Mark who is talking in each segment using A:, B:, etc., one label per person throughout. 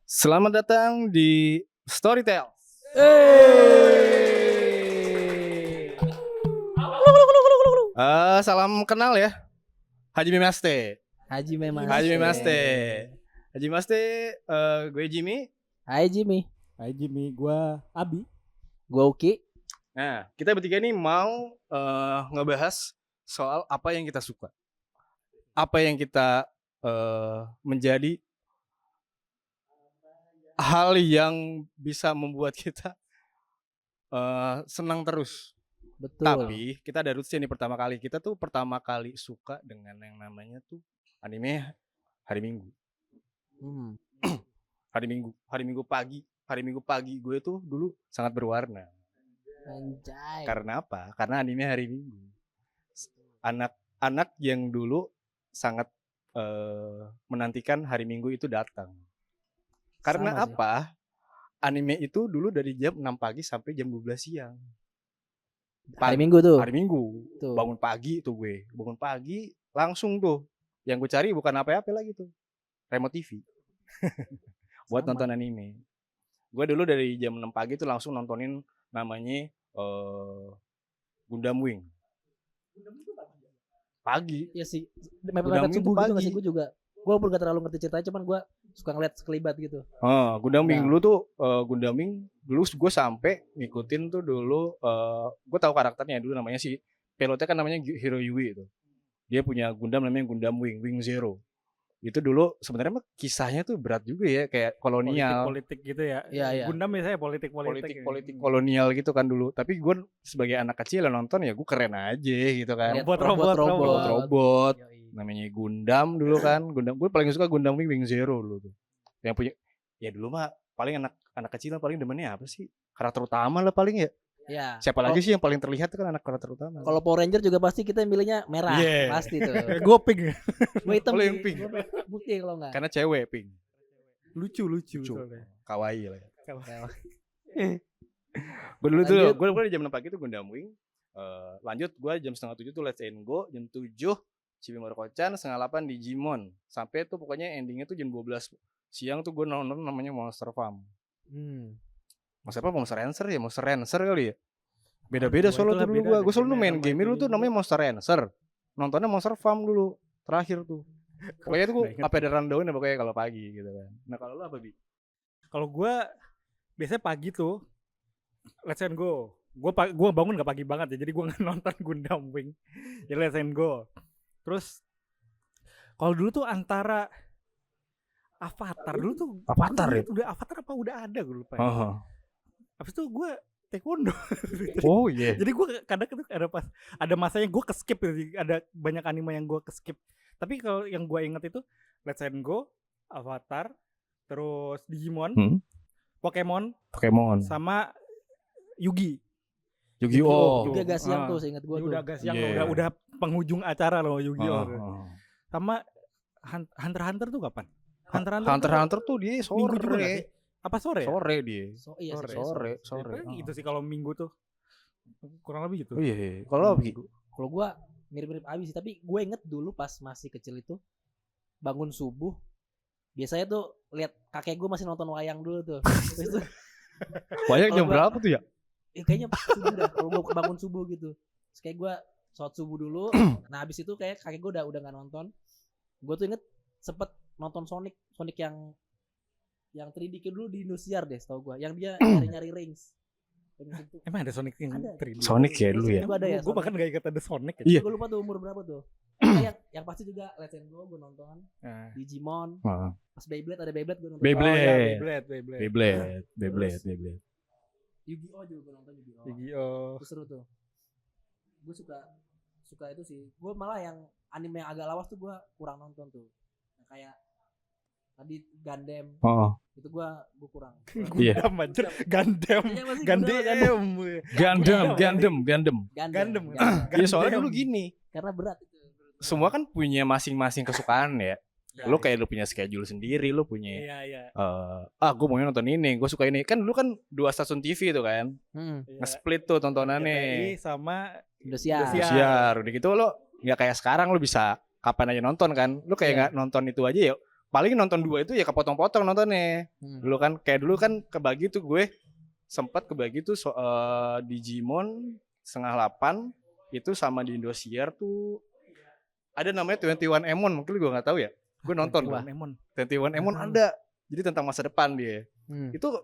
A: Selamat datang di Storytel. Salam kenal ya. Haji Memaste.
B: Haji memang.
A: Haji Maste, gue Jimmy.
B: Hai Jimmy.
C: Hai Jimmy, gua Abi.
B: Gua Uki.
A: Nah, kita bertiga nih mau ngebahas soal apa yang kita suka. Apa yang kita menjadi hal yang bisa membuat kita senang terus.
B: Betul.
A: Tapi kita ada rootsnya nih pertama kali. Kita tuh pertama kali suka dengan yang namanya tuh anime hari Minggu. Hari Minggu pagi gue tuh dulu sangat berwarna.
B: Anjay.
A: Karena apa? Karena anime hari Minggu. Anak-anak yang dulu sangat menantikan hari Minggu itu datang. Karena
B: Sama sih.
A: apa? Anime itu dulu dari jam 6 pagi sampai jam 12 siang.
B: Hari Minggu tuh.
A: Hari Minggu.
B: Tuh.
A: Bangun pagi tuh gue. Bangun pagi langsung tuh. Yang gue cari bukan apa-apa lagi tuh. Remote TV. Buat
B: Sama.
A: nonton anime. Gue dulu dari jam 6 pagi tuh langsung nontonin namanya Gundam Wing. Pagi.
B: Iya sih.
A: Gundam
B: Mepet
A: Wing
B: subuh
A: tuh
B: gitu gak
A: pagi.
B: sih gue juga. Gue walaupun gak terlalu ngerti ceritanya, cuman gue suka ngeliat sekelibat gitu.
A: Gundam Wing
B: Nah.
A: dulu tuh Gundam Wing dulu gue sampai ngikutin tuh dulu gue tahu karakternya dulu namanya si pilotnya kan namanya Hiro Yui itu. Dia punya Gundam namanya Gundam Wing Zero. Itu dulu sebenarnya mah kisahnya tuh berat juga ya kayak kolonial.
C: Politik gitu ya.
B: Iya, iya.
C: Gundam biasanya politik.
A: Politik kolonial gitu kan dulu. Tapi gue sebagai anak kecil yang nonton ya gue keren aja gitu kan.
B: Lihat
C: Robot.
A: Robot.
B: Yoi.
A: Namanya Gundam dulu kan. Gundam gue paling suka Gundam Wing Zero dulu tuh. Yang punya ya dulu mah paling anak kecil lah paling demennya apa sih? Karakter utama lah paling ya.
B: Iya.
A: Siapa lagi sih yang paling terlihat tuh kan anak karakter utama.
B: Kalau Power Ranger juga pasti kita milihnya merah.
A: Yeah.
B: Pasti tuh.
C: Gue pink.
B: Gue hitam.
A: Kalau yang pink.
B: Bukti kalau enggak.
A: Karena cewek pink.
C: Lucu.
A: soalnya. Kawaii lah ya.
B: Kayak-
A: Gue dulu tuh,
B: Lanjut.
A: gue jam 6 pagi tuh Gundam Wing. Lanjut gue jam setengah 7 tuh Let's Go. Jam 7 Chibi-Maruko-chan, setengah 8 Digimon. Sampai tuh pokoknya endingnya tuh jam 12 siang tuh gue nonton namanya Monster Farm. Monster Rancher ya, Monster Rancher kali ya. Beda-beda soalnya tuh dulu gue selalu main game dulu tuh namanya Monster Rancher. Nontonnya Monster Farm dulu, terakhir tuh. Pokoknya tuh gue apa ada rundown ya pokoknya kalau pagi gitu kan. Nah kalau lu apa Bi?
C: Kalau gue biasanya pagi tuh Let's Go. Gue bangun gak pagi banget ya, jadi gue nggak nonton Gundam Wing. Ya Let's Go. Terus kalau dulu tuh antara Avatar dulu tuh.
A: Avatar ya?
C: Udah Avatar apa udah ada gue lupa. Ya. Habis itu gue taekwondo.
A: Oh iya.
C: Jadi gue kadang tuh ada masanya gue keskip gitu. Ada banyak anime yang gue keskip. Tapi kalau yang gue inget itu Let's Go, Avatar, terus Digimon, Pokemon, sama
A: Yu-Gi-Oh.
B: Juga agak siang tuh, seingat gue tuh.
C: Udah agak siang
A: Yeah.
C: udah penghujung acara loh Yu-Gi-Oh. Sama Hunter x Hunter tuh kapan?
A: Hunter tuh dia
C: Minggu juga nggak
A: sore.
C: sih? Apa sore? Ya?
A: Sore dia.
B: Iya,
A: Sore.
C: Gitu sih kalau Minggu tuh. Kurang lebih gitu.
A: Oh iya. Kalau apa?
B: Kalau gue mirip-mirip Abi sih, tapi gue inget dulu pas masih kecil itu bangun subuh biasanya tuh lihat kakek gue masih nonton wayang dulu tuh. Terus tuh,
A: Banyak
B: Kalau
A: jam
B: gua-
A: berapa tuh ya?
B: kayaknya subuh dah kalau gue bangun subuh gitu. Terus kayak gue sholat subuh dulu. Nah habis itu kayak kakek gue udah nggak nonton. Gue tuh inget sempet nonton Sonic yang 3D kayak dulu di Indosiar deh, setahu gue. Yang dia nyari rings.
C: Emang ada Sonic yang
B: Ada.
C: 3D?
A: Sonic ya dulu ya.
B: Gue ada ya.
C: Gue bahkan gak ingat ada Sonic ya.
A: Iya.
B: Gue lupa tuh umur berapa tuh. yang pasti juga Let's Go gue nonton.
C: Nah.
B: Digimon.
A: Heeh.
B: Pas Beyblade ada Beyblade gue nonton.
A: Beyblade.
C: Oh, iya, Beyblade.
A: Beyblade.
B: Yu-Gi-Oh juga gue nonton Yu-Gi-Oh.
C: Yu-Gi-Oh.
B: Itu seru tuh. Gue suka itu sih. Gue malah yang anime yang agak lawas tuh gue kurang nonton tuh. Nah, kayak tadi Gundam
A: Oh.
B: itu gue kurang.
A: Iya.
C: Gundam anjir. Gundam.
B: Iya, masih
A: Gundam.
C: Gundam.
A: Iya soalnya dulu gini.
B: Karena berat itu.
A: Semua kan punya masing-masing kesukaan ya.
B: Ya,
A: Lu kayak lu punya schedule sendiri, lu punya
C: Iya.
A: gue mau nonton ini, gue suka ini. Kan dulu kan 2 stasiun TV tuh kan.
C: Iya.
A: Nge-split tuh tontonannya.
C: RRI sama
B: Indosiar.
A: Siar. Udah gitu lo nggak kayak sekarang lu bisa kapan aja nonton kan. Lu kayak nggak nonton itu aja ya. paling nonton 2 itu ya kepotong-potong nontonnya.
B: Hmm.
A: Dulu kan kebagi tuh gue sempat kebagi tuh di Digimon 7:30 itu sama di Indosiar tuh ada namanya 21 Emon, mungkin gue nggak tahu ya. Gue nonton tuh. 21 Emon ada. Jadi tentang masa depan dia. Itu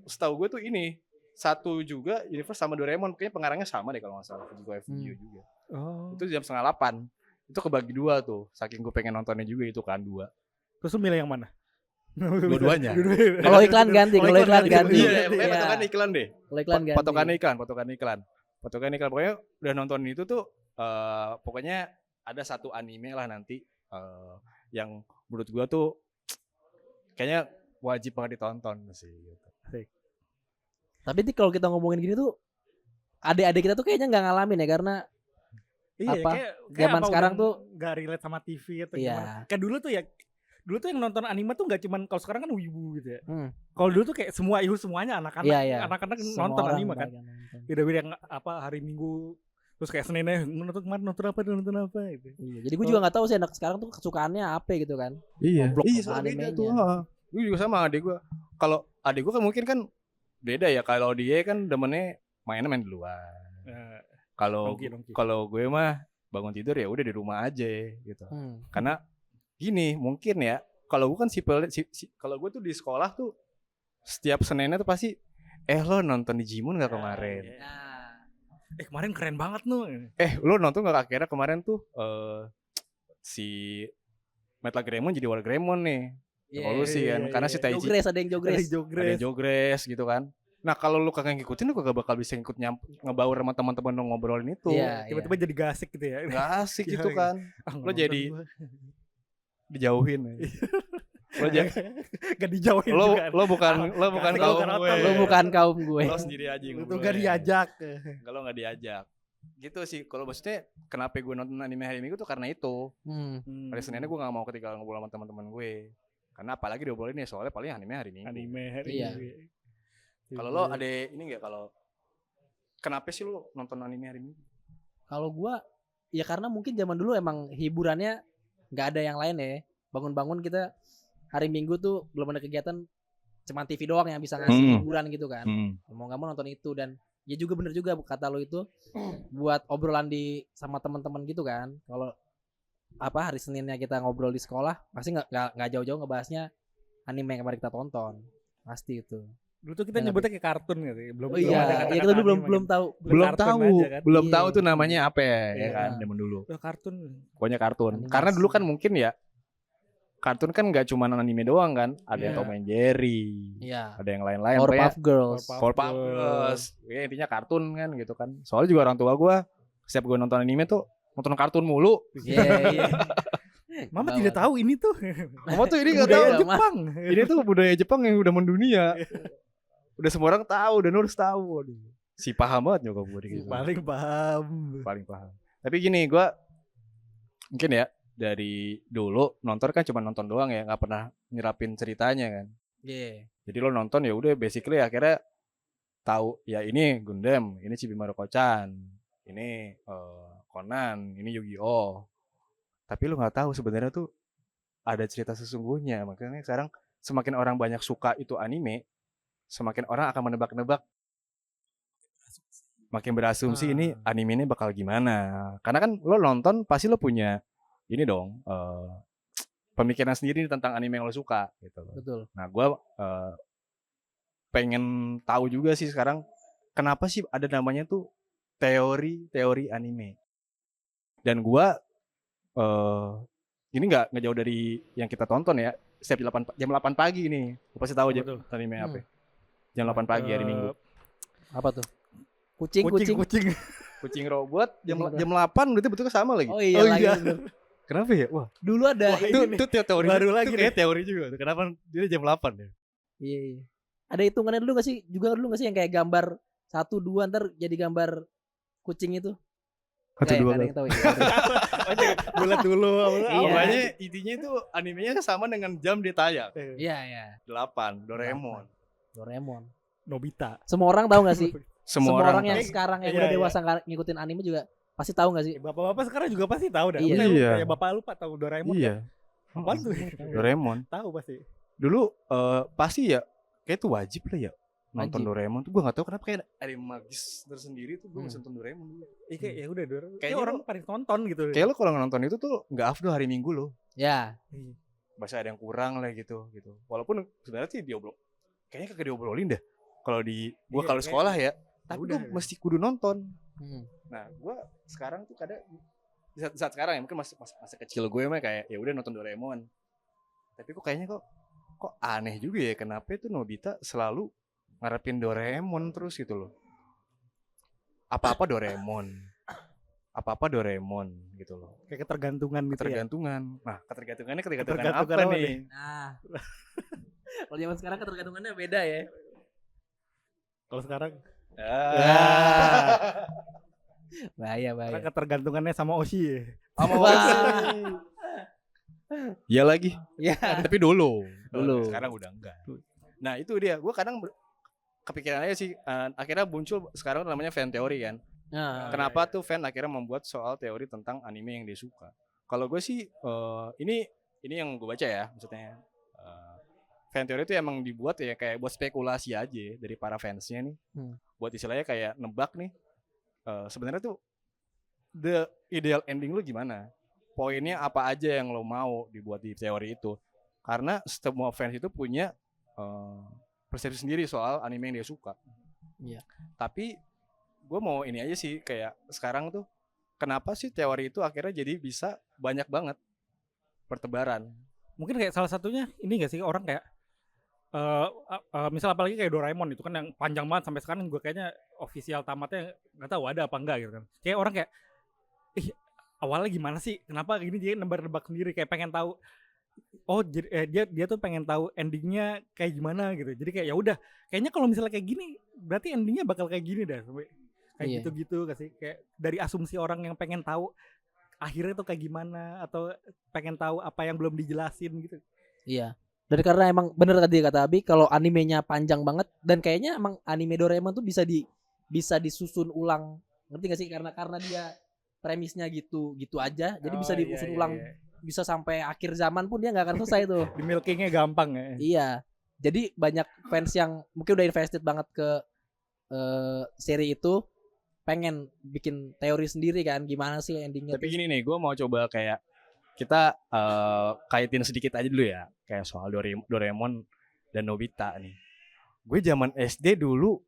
A: setahu gue tuh ini satu juga universe sama Doraemon, kayaknya pengarangnya sama deh kalau nggak salah, Fujiko Studio juga. Itu jam 7:30. Itu kebagi 2 tuh, saking gue pengen nontonnya juga itu kan 2.
C: Terus lu milih yang mana?
A: Dua-duanya.
B: Kalau iklan ganti, kalau iklan ganti.
A: Iya, patokan iklan deh.
B: Kalau iklan ganti.
A: Patokan iklan. Pokoknya udah nonton itu tuh pokoknya ada satu anime lah nanti yang menurut gua tuh kayaknya wajib banget ditonton sih gitu.
B: Tapi kalau kita ngomongin gini tuh adik-adik kita tuh kayaknya nggak ngalamin ya, karena apa,
C: kayak
B: zaman
C: apa
B: sekarang
C: udah
B: tuh
C: nggak relate sama TV atau
B: Iya.
C: gimana. Kayak dulu tuh yang nonton anime tuh nggak cuman, kalau sekarang kan wibu gitu ya.
B: Hmm.
C: Kalau dulu tuh kayak semuanya anak-anak,
B: Iya.
C: anak-anak
B: semua
C: nonton
B: orang
C: anime kan.
B: banyak nonton.
C: Beda-beda yang apa hari Minggu, terus kayak Seninnya nonton apa gitu.
B: Iya, jadi gue juga nggak tahu sih anak sekarang tuh kesukaannya apa gitu kan.
A: Iya.
B: Goblok
A: Iya,
B: sama
A: beda
B: animenya.
A: tuh. Gue juga sama adik gue. Kalau adik gue kan mungkin kan beda ya. Kalau dia kan demennya main di luar. Kalau
C: Nongki.
A: kalau gue mah bangun tidur ya udah di rumah aja gitu. Karena gini mungkin ya. Kalau gue kan kalau gue tuh di sekolah tuh setiap Seninnya tuh pasti lo nonton Digimon nggak kemarin?
C: Kemarin keren banget nu.
A: Lo nonton nggak akhirnya kemarin tuh si Metal Greymon jadi War Greymon nih. Evolusi kan. Karena si Taiji
B: ada yang jogres.
A: ada yang jogres gitu kan. Nah kalau lu kagak ngikutin, lu kagak bakal bisa ngebaur sama teman-teman lu ngobrolin itu.
B: Iya,
C: Tiba-tiba jadi gak asik gitu ya.
A: Gak asik
C: Iya,
A: gitu kan. Lo jadi dijauhin ya.
C: Gak dijauhin juga.
A: Lo bukan
C: Asik
A: kaum
C: kalau
A: gue.
B: Lu bukan kaum gue.
A: Lo sendiri aja
C: Lu tuh gak diajak.
A: Kalau gak diajak. Gitu sih. Kalau maksudnya kenapa gue nonton anime hari Minggu tuh karena itu. Hari Seninnya gue gak mau ketinggalan ngobrol sama teman-teman gue. Karena apalagi diobrolin ya soalnya paling anime hari Minggu.
B: Iya.
A: Kalau lo ada ini nggak, kalau kenapa sih lo nonton anime hari Minggu?
B: Kalau gua ya karena mungkin zaman dulu emang hiburannya nggak ada yang lain ya. Bangun-bangun kita hari Minggu tuh belum ada kegiatan, cuma TV doang yang bisa ngasih hiburan gitu kan. Mau nggak mau nonton itu, dan ya juga bener juga kata lo itu buat obrolan sama teman-teman gitu kan. Kalau apa hari Seninnya kita ngobrol di sekolah pasti nggak jauh-jauh ngebahasnya anime yang kemarin kita tonton, pasti itu.
C: Dulu tuh kita nyebutnya kayak kartun gitu. Belum ada
B: Iya,
C: kata-kata
B: kita dulu
C: anime
B: belum
C: gitu.
B: tahu.
A: Belum
B: Iya.
A: tahu tuh namanya apa ya
C: Iya.
A: kan zaman dulu.
C: Kartun.
A: Pokoknya kartun.
B: Animasi.
A: Karena dulu kan mungkin ya kartun kan nggak cuma anime doang kan, ada yang
C: Iya.
A: Tom and Jerry,
B: Iya.
A: ada yang lain-lain.
B: Powerpuff Girls.
A: Powerpuff Girls. Ya intinya kartun kan gitu kan. Soalnya juga orang tua gue setiap gue nonton anime tuh nonton kartun mulu.
B: Iya.
C: Mama tidak tahu ini tuh.
A: Mama tuh ini nggak
C: Budaya
A: tahu.
C: Jepang.
A: Ini tuh budaya Jepang yang udah mendunia. Udah semua orang tahu, dan harus tahu. Aduh. Si paham banget nyokap gue gitu.
C: Paling paham.
A: Paling paham. Tapi gini, gue mungkin ya dari dulu nonton kan cuma nonton doang ya, nggak pernah nyerapin ceritanya kan.
B: Iya.
A: Jadi lo nonton ya udah basically akhirnya tahu ya ini Gundam, ini Chibi Maruko-chan, ini Conan, ini Yu-Gi-Oh. Tapi lo nggak tahu sebenarnya tuh ada cerita sesungguhnya. Makanya sekarang semakin orang banyak suka itu anime, semakin orang akan menebak-nebak, makin berasumsi ini anime ini bakal gimana. Karena kan lo nonton pasti lo punya ini dong pemikiran sendiri tentang anime yang lo suka gitu.
B: Betul.
A: Nah gue pengen tahu juga sih sekarang kenapa sih ada namanya tuh teori anime. Dan gue ini nggak jauh dari yang kita tonton ya. Setiap jam 8 pagi nih, lo pasti tahu aja anime apa. Jam 8 pagi hari Minggu.
B: Apa tuh? Kucing.
A: Kucing robot jam 8 berarti betulnya sama lagi.
B: Oh iya lagi. Bener.
A: Kenapa ya? Wah,
B: Dulu ada
A: itu teori
C: baru lagi
A: itu kayak teori juga. Kenapa dia jam 8 ya?
B: Iya. Ada hitungannya dulu gak sih? Juga dulu gak sih yang kayak gambar 1 2 ntar jadi gambar kucing itu?
A: 1 2
B: ada yang tahu ya.
C: Bulat dulu.
B: Iya.
A: Pokoknya intinya itu animenya sama dengan jam dia tayang.
B: Iya.
A: 8 Doraemon.
C: Nobita.
B: Semua orang tahu gak sih?
A: Semua
B: orang
A: tahu.
B: yang sekarang yang udah dewasa ngikutin anime juga pasti tahu gak sih?
C: Bapak-bapak sekarang juga pasti tahu dah.
B: Iya.
C: Udah,
A: Iya.
C: Kayak bapak lupa tahu Doraemon.
A: Iya.
C: Apaan tuh?
A: Doraemon.
C: Tahu pasti.
A: Dulu pasti ya kayak itu wajib lah ya nonton
B: Wajib.
A: Doraemon tuh. Gue nggak tahu kenapa kayak ada yang magis tersendiri tuh gue
B: Hmm.
A: nonton Doraemon dulu.
C: Kayak ya udah Doraemon. Kayak
A: Kayaknya
C: orang
A: lo-
C: paling nonton gitu.
A: Kayak lo kalau nonton itu tuh nggak afdol hari Minggu lo.
B: Ya,
A: Bahasa ada yang kurang lah gitu. Walaupun sebenarnya sih kayaknya kagak diobrolin dah. Kalau di gue
C: Iya,
A: kalau
C: kayak-
A: sekolah ya, tapi
C: udah.
A: gue mesti kudu nonton.
B: hmm.
A: Nah, gue sekarang tuh kadang di saat sekarang ya mungkin masa kecil gue mah kayak ya udah nonton Doraemon. Tapi kok kayaknya kok aneh juga ya kenapa itu Nobita selalu ngarepin Doraemon terus gitu loh. Apa-apa Doraemon. Apa-apa Doraemon gitu loh.
C: Kayak ketergantungan gitu ya.
A: Ketergantungan. Nah, ketergantungan
C: Ketergantungan
A: apa
C: apa
A: nih?
B: Nah, kalau zaman sekarang ketergantungannya beda ya.
C: Kalau sekarang
A: Ah.
B: Bahaya.
C: karena ketergantungannya sama Oshi ya.
A: Sama
B: Wah.
A: Oshi. Iya lagi.
B: Ya.
A: Tapi dulu.
B: Dulu.
A: Sekarang udah enggak. Nah, itu dia. Gue kadang kepikiran aja sih. Akhirnya muncul sekarang namanya fan teori kan.
B: Nah,
A: Kenapa tuh fan akhirnya membuat soal teori tentang anime yang dia suka? Kalau gue sih ini yang gue baca ya, maksudnya fan teori itu emang dibuat ya kayak buat spekulasi aja dari para fansnya nih, buat istilahnya kayak nebak nih. Sebenarnya tuh the ideal ending lu gimana? Poinnya apa aja yang lo mau dibuat di teori itu? Karena semua fans itu punya persepsi sendiri soal anime yang dia suka.
B: Iya.
A: Tapi gue mau ini aja sih kayak sekarang tuh kenapa sih teori itu akhirnya jadi bisa banyak banget pertebaran.
C: Mungkin kayak salah satunya ini gak sih orang kayak misal apalagi kayak Doraemon itu kan yang panjang banget sampai sekarang gue kayaknya official tamatnya nggak tahu ada apa enggak gitu kan. Kayak orang kayak awalnya gimana sih? Kenapa gini dia nebak-nebak sendiri kayak pengen tahu. Oh jadi dia tuh pengen tahu endingnya kayak gimana gitu. Jadi kayak ya udah kayaknya kalau misalnya kayak gini berarti endingnya bakal kayak gini dah sampai kayak
B: Iya.
C: gitu-gitu gak sih? Kayak dari asumsi orang yang pengen tahu akhirnya tuh kayak gimana atau pengen tahu apa yang belum dijelasin gitu.
B: Iya. Dan karena emang bener tadi kata Abi, kalau animenya panjang banget dan kayaknya emang anime Doraemon tuh bisa disusun ulang. Ngerti gak sih? Karena dia premisnya gitu aja. Jadi bisa disusun ulang, bisa sampai akhir zaman pun dia nggak akan selesai tuh.
C: Di milkingnya gampang ya.
B: Iya. Jadi banyak fans yang mungkin udah invested banget ke seri itu, pengen bikin teori sendiri kan gimana sih endingnya.
A: Tapi gini nih, gue mau coba kayak kita kaitin sedikit aja dulu ya, kayak soal Doraemon dan Nobita nih. Gue zaman SD dulu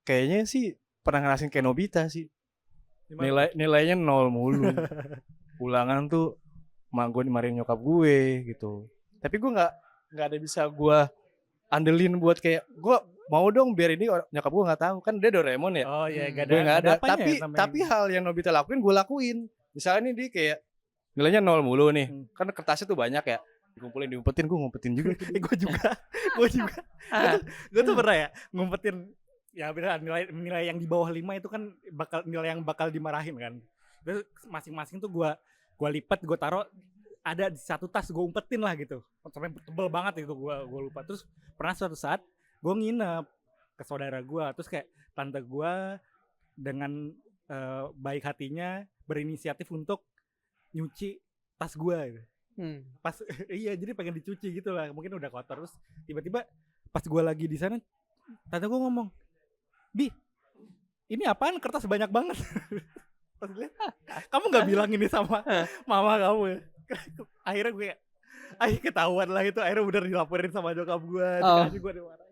A: kayaknya sih pernah ngerasain kayak Nobita sih. Nilainya 0 mulu. Ulangan tuh mak gue dimarahin nyokap gue gitu. Tapi gue nggak ada bisa gue andelin buat kayak gue mau dong biar ini nyokap gue nggak tahu, kan dia Doraemon ya.
C: Oh iya, gak
A: Gue nggak ada.
C: apanya ya namanya
A: Tapi
C: ini?
A: hal yang Nobita lakuin gue lakuin. Misalnya nih dia kayak nilainya 0 mulu nih. Kan kertasnya tuh banyak ya. Dikumpulin, diumpetin, gue ngumpetin juga.
C: gue juga. Gue tuh pernah ya ngumpetin ya beneran nilai yang di bawah 5 itu kan bakal nilai yang bakal dimarahin kan. Terus masing-masing tuh gue lipat, gue taruh ada di satu tas, gue umpetin lah gitu. Sampai tebel banget itu gue lupa. Terus pernah suatu saat gue nginep ke saudara gue, terus kayak tante gue dengan baik hatinya berinisiatif untuk nyuci tas gue gitu. Pas iya jadi pengen dicuci gitu lah, mungkin udah kotor. Terus tiba-tiba pas gue lagi di sana tante gue ngomong, "Bi, ini apaan kertas banyak banget?" Pas gue liat, kamu nggak bilang ini sama mama kamu ya? Akhirnya gue kayak ketahuan lah itu, akhirnya udah dilaporin sama nyokap gue, dikasih gue dimarahin.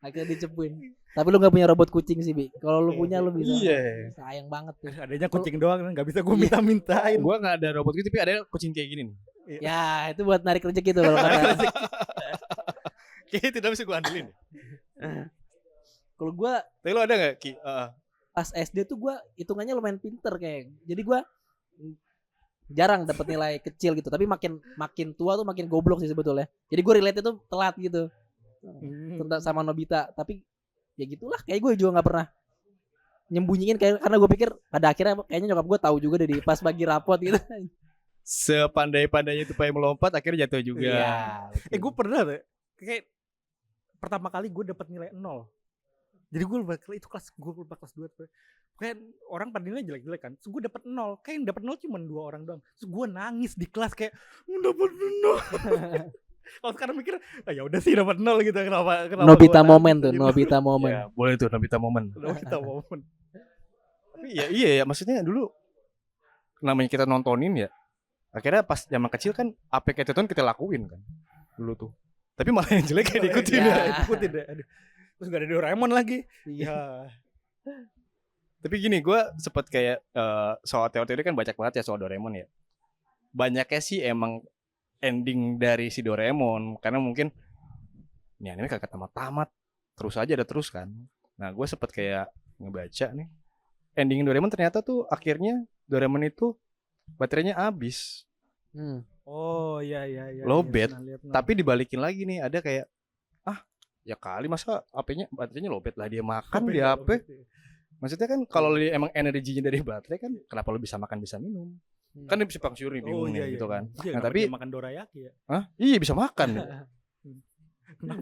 B: Akhirnya dicepuin. Tapi lu gak punya robot kucing sih, Bi. Kalau lu punya lu bisa.
A: Iya.
B: Sayang banget tuh.
C: Adanya kucing doang, nggak bisa gue minta-mintain.
A: Gue nggak ada robot gitu, tapi ada kucing kayak gini nih.
B: Ya, itu buat narik rezeki tuh kalau kata.
A: Kayaknya tidak bisa gue andelin.
B: Kalau gua
A: Tapi lo ada nggak Ki?
B: pas SD tuh gua hitungannya lumayan pinter kayak. Jadi gua jarang dapat nilai kecil gitu, tapi makin tua tuh makin goblok sih sebetulnya. Jadi gua relate tuh telat gitu. Tentang sama Nobita, tapi ya gitulah, kayak gue juga nggak pernah nyembunyiin karena gue pikir pada akhirnya kayaknya nyokap gue tahu juga dari pas bagi rapot gitu.
A: Sepandai-pandainya Tupai melompat akhirnya jatuh juga.
B: Iya.
C: Gue pernah tuh kayak pertama kali gue dapet nilai 0. Jadi gue lupa itu kelas gue lupa kelas 2 tuh. Kayak orang pada nilai jelek-jelek kan. Terus gue dapet 0. Kayak yang dapet 0 cuma 2 orang doang. Terus gue nangis di kelas kayak dapet 0. Kalau sekarang mikir, ya udah sih dapat 0 gitu. Kenapa
B: Nobita
C: gua
B: momen
C: nangis
B: tuh,
C: gitu.
B: Nobita momen.
A: Ya, boleh tuh Nobita momen.
C: Nobita momen.
A: Tapi ya iya ya, maksudnya dulu namanya kita nontonin ya. Akhirnya pas zaman kecil kan apa yang kita tonton kita lakuin kan. Dulu tuh. Tapi malah yang jelek kayak diikutin
B: Ya.
A: ya.
C: Ikutin deh. Aduh. Terus gak ada Doraemon lagi.
B: Iya.
C: Ya.
A: Tapi gini, gue sempet kayak soal teori-teori kan banyak banget ya soal Doraemon ya. Banyaknya sih emang ending dari si Doraemon. Karena mungkin ini anime kagak tamat-tamat. Terus aja ada terus kan. Nah gue sempet kayak ngebaca nih. Ending Doraemon ternyata tuh akhirnya Doraemon itu baterainya habis.
C: Oh iya.
A: Lowbat.
C: Iya,
A: Tapi dibalikin lagi nih, ada kayak ya kali masa HP-nya baterainya lowbat lah, dia makan di HP. Maksudnya kan kalau dia emang energinya dari baterai kan kenapa lo bisa makan bisa minum? Kan dia simpang siur nih bingung nih gitu kan.
C: Iya,
A: Nah, tapi
C: makan dorayaki ya.
A: iya bisa makan.